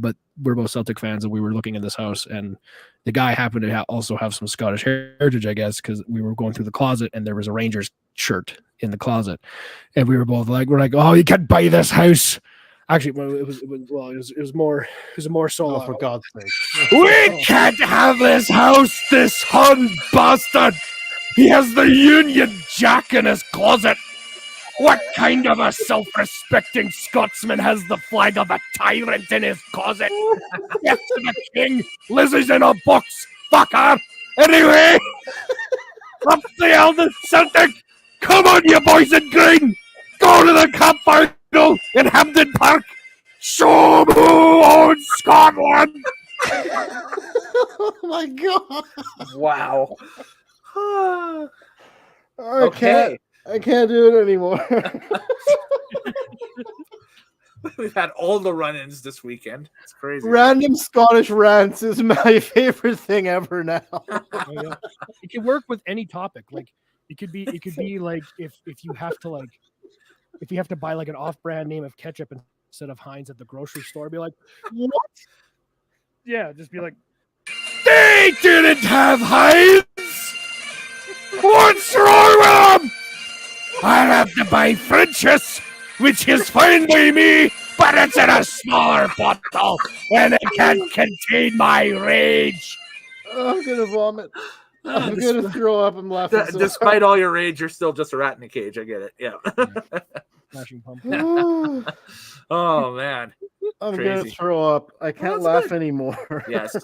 But we're both Celtic fans, and we were looking in this house, and the guy happened to also have some Scottish heritage, I guess, because we were going through the closet, and there was a Rangers shirt in the closet, and we were both like, oh, you can't buy this house. Actually, it was more so. Oh, for God's sake! We can't have this house, this Hun bastard. He has the Union Jack in his closet. What kind of a self-respecting Scotsman has the flag of a tyrant in his closet? Yes, to the king. Lizzie's in a box. Fuck her. Anyway, up the eldest Celtic. Come on, you boys in green. Go to the cup final in Hampden Park. Show 'em who owns Scotland. Oh my God! wow. Okay. I can't do it anymore. We've had all the run-ins this weekend. It's crazy. Random Scottish rants is my favorite thing ever now. It can work with any topic. Like it could be like if you have to buy like an off-brand name of ketchup instead of Heinz at the grocery store, be like, what? Yeah, just be like, They didn't have Heinz. What's wrong with them? I'll have to buy French's, which is fine by me, but it's in a smaller bottle, and it can't contain my rage. I'm gonna vomit. I'm gonna throw up. I'm laughing. So Despite all your rage, you're still just a rat in a cage. I get it. Yeah. smashing pump. hard. Oh man. I'm Crazy. gonna throw up. I can't laugh anymore. Yes.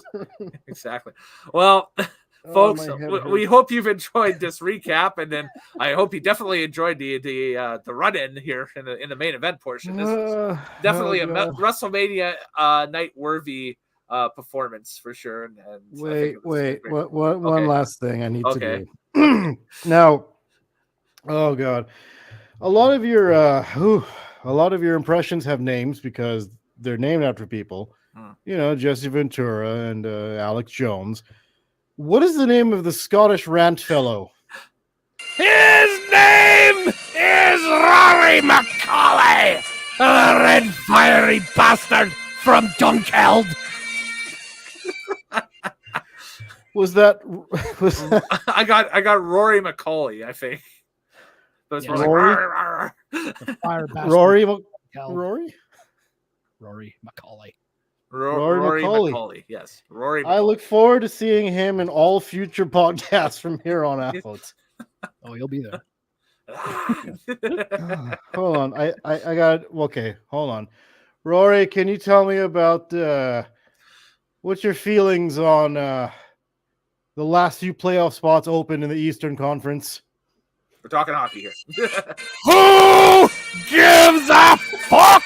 Exactly. Well, folks, my head we hurts. hope you've enjoyed this recap, and then I hope you definitely enjoyed the run-in here in the main event portion. This was definitely a WrestleMania night worthy performance for sure. And Wait. Okay. One last thing I need Okay. to do. Now, oh God, a lot of your impressions have names because they're named after people. Jesse Ventura and Alex Jones. What is the name of the Scottish rant fellow? His name is Rory McCauley, the red fiery bastard from Dunkeld. I got Rory McCauley, I think. But it's more like Rory? Fire bastard. Rory Rory McCauley. Rory McCauley. McCauley. Yes, Rory. I look forward to seeing him in all future podcasts from here on out. Oh, he'll be there. Hold on. I got okay. Hold on. Rory, can you tell me about what's your feelings on the last few playoff spots open in the Eastern Conference? We're talking hockey here. Who gives a fuck?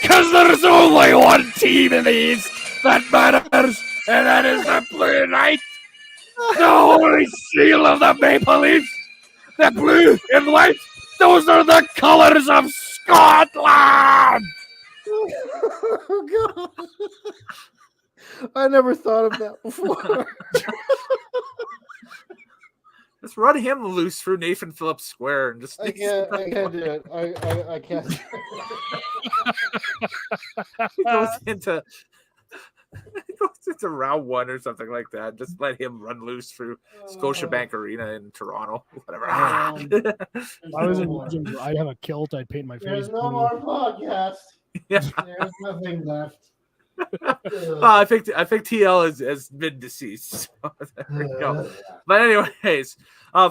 Because there's only one team in the East that matters, and that is the Blue Knights, the holy seal of the Maple Leafs. The blue and white, those are the colors of Scotland. Oh God! I never thought of that before. Just run him loose through Nathan Phillips Square and just. I can't do it. I can't. He goes into round one or something like that. Just let him run loose through Scotiabank Arena in Toronto. Whatever. I was in Legends. I'd have a kilt. I'd paint my face. There's no more podcast. Yeah. There's nothing left. I think TL has been deceased. So there we go. But anyways,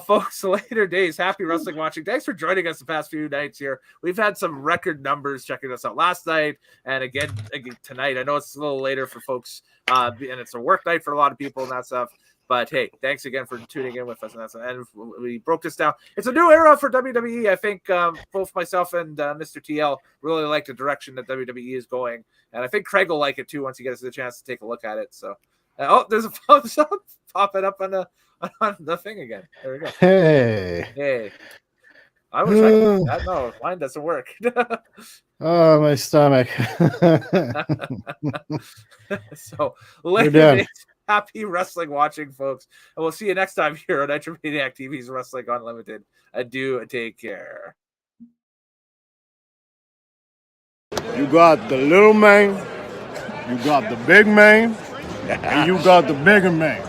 folks, later days, happy wrestling watching. Thanks for joining us the past few nights here. We've had some record numbers checking us out last night and again tonight. I know it's a little later for folks, and it's a work night for a lot of people and that stuff. But hey, thanks again for tuning in with us. And we broke this down. It's a new era for WWE. I think both myself and Mr. TL really like the direction that WWE is going. And I think Craig will like it too once he gets the chance to take a look at it. So, there's a thumbs up popping up on the thing again. There we go. Hey. I wish I could do that. No, mine doesn't work. Oh, my stomach. So, later days. Happy wrestling watching, folks. And we'll see you next time here on Nitromaniac TV's Wrestling Unlimited. Adieu and take care. You got the little man, you got the big man, and you got the bigger man.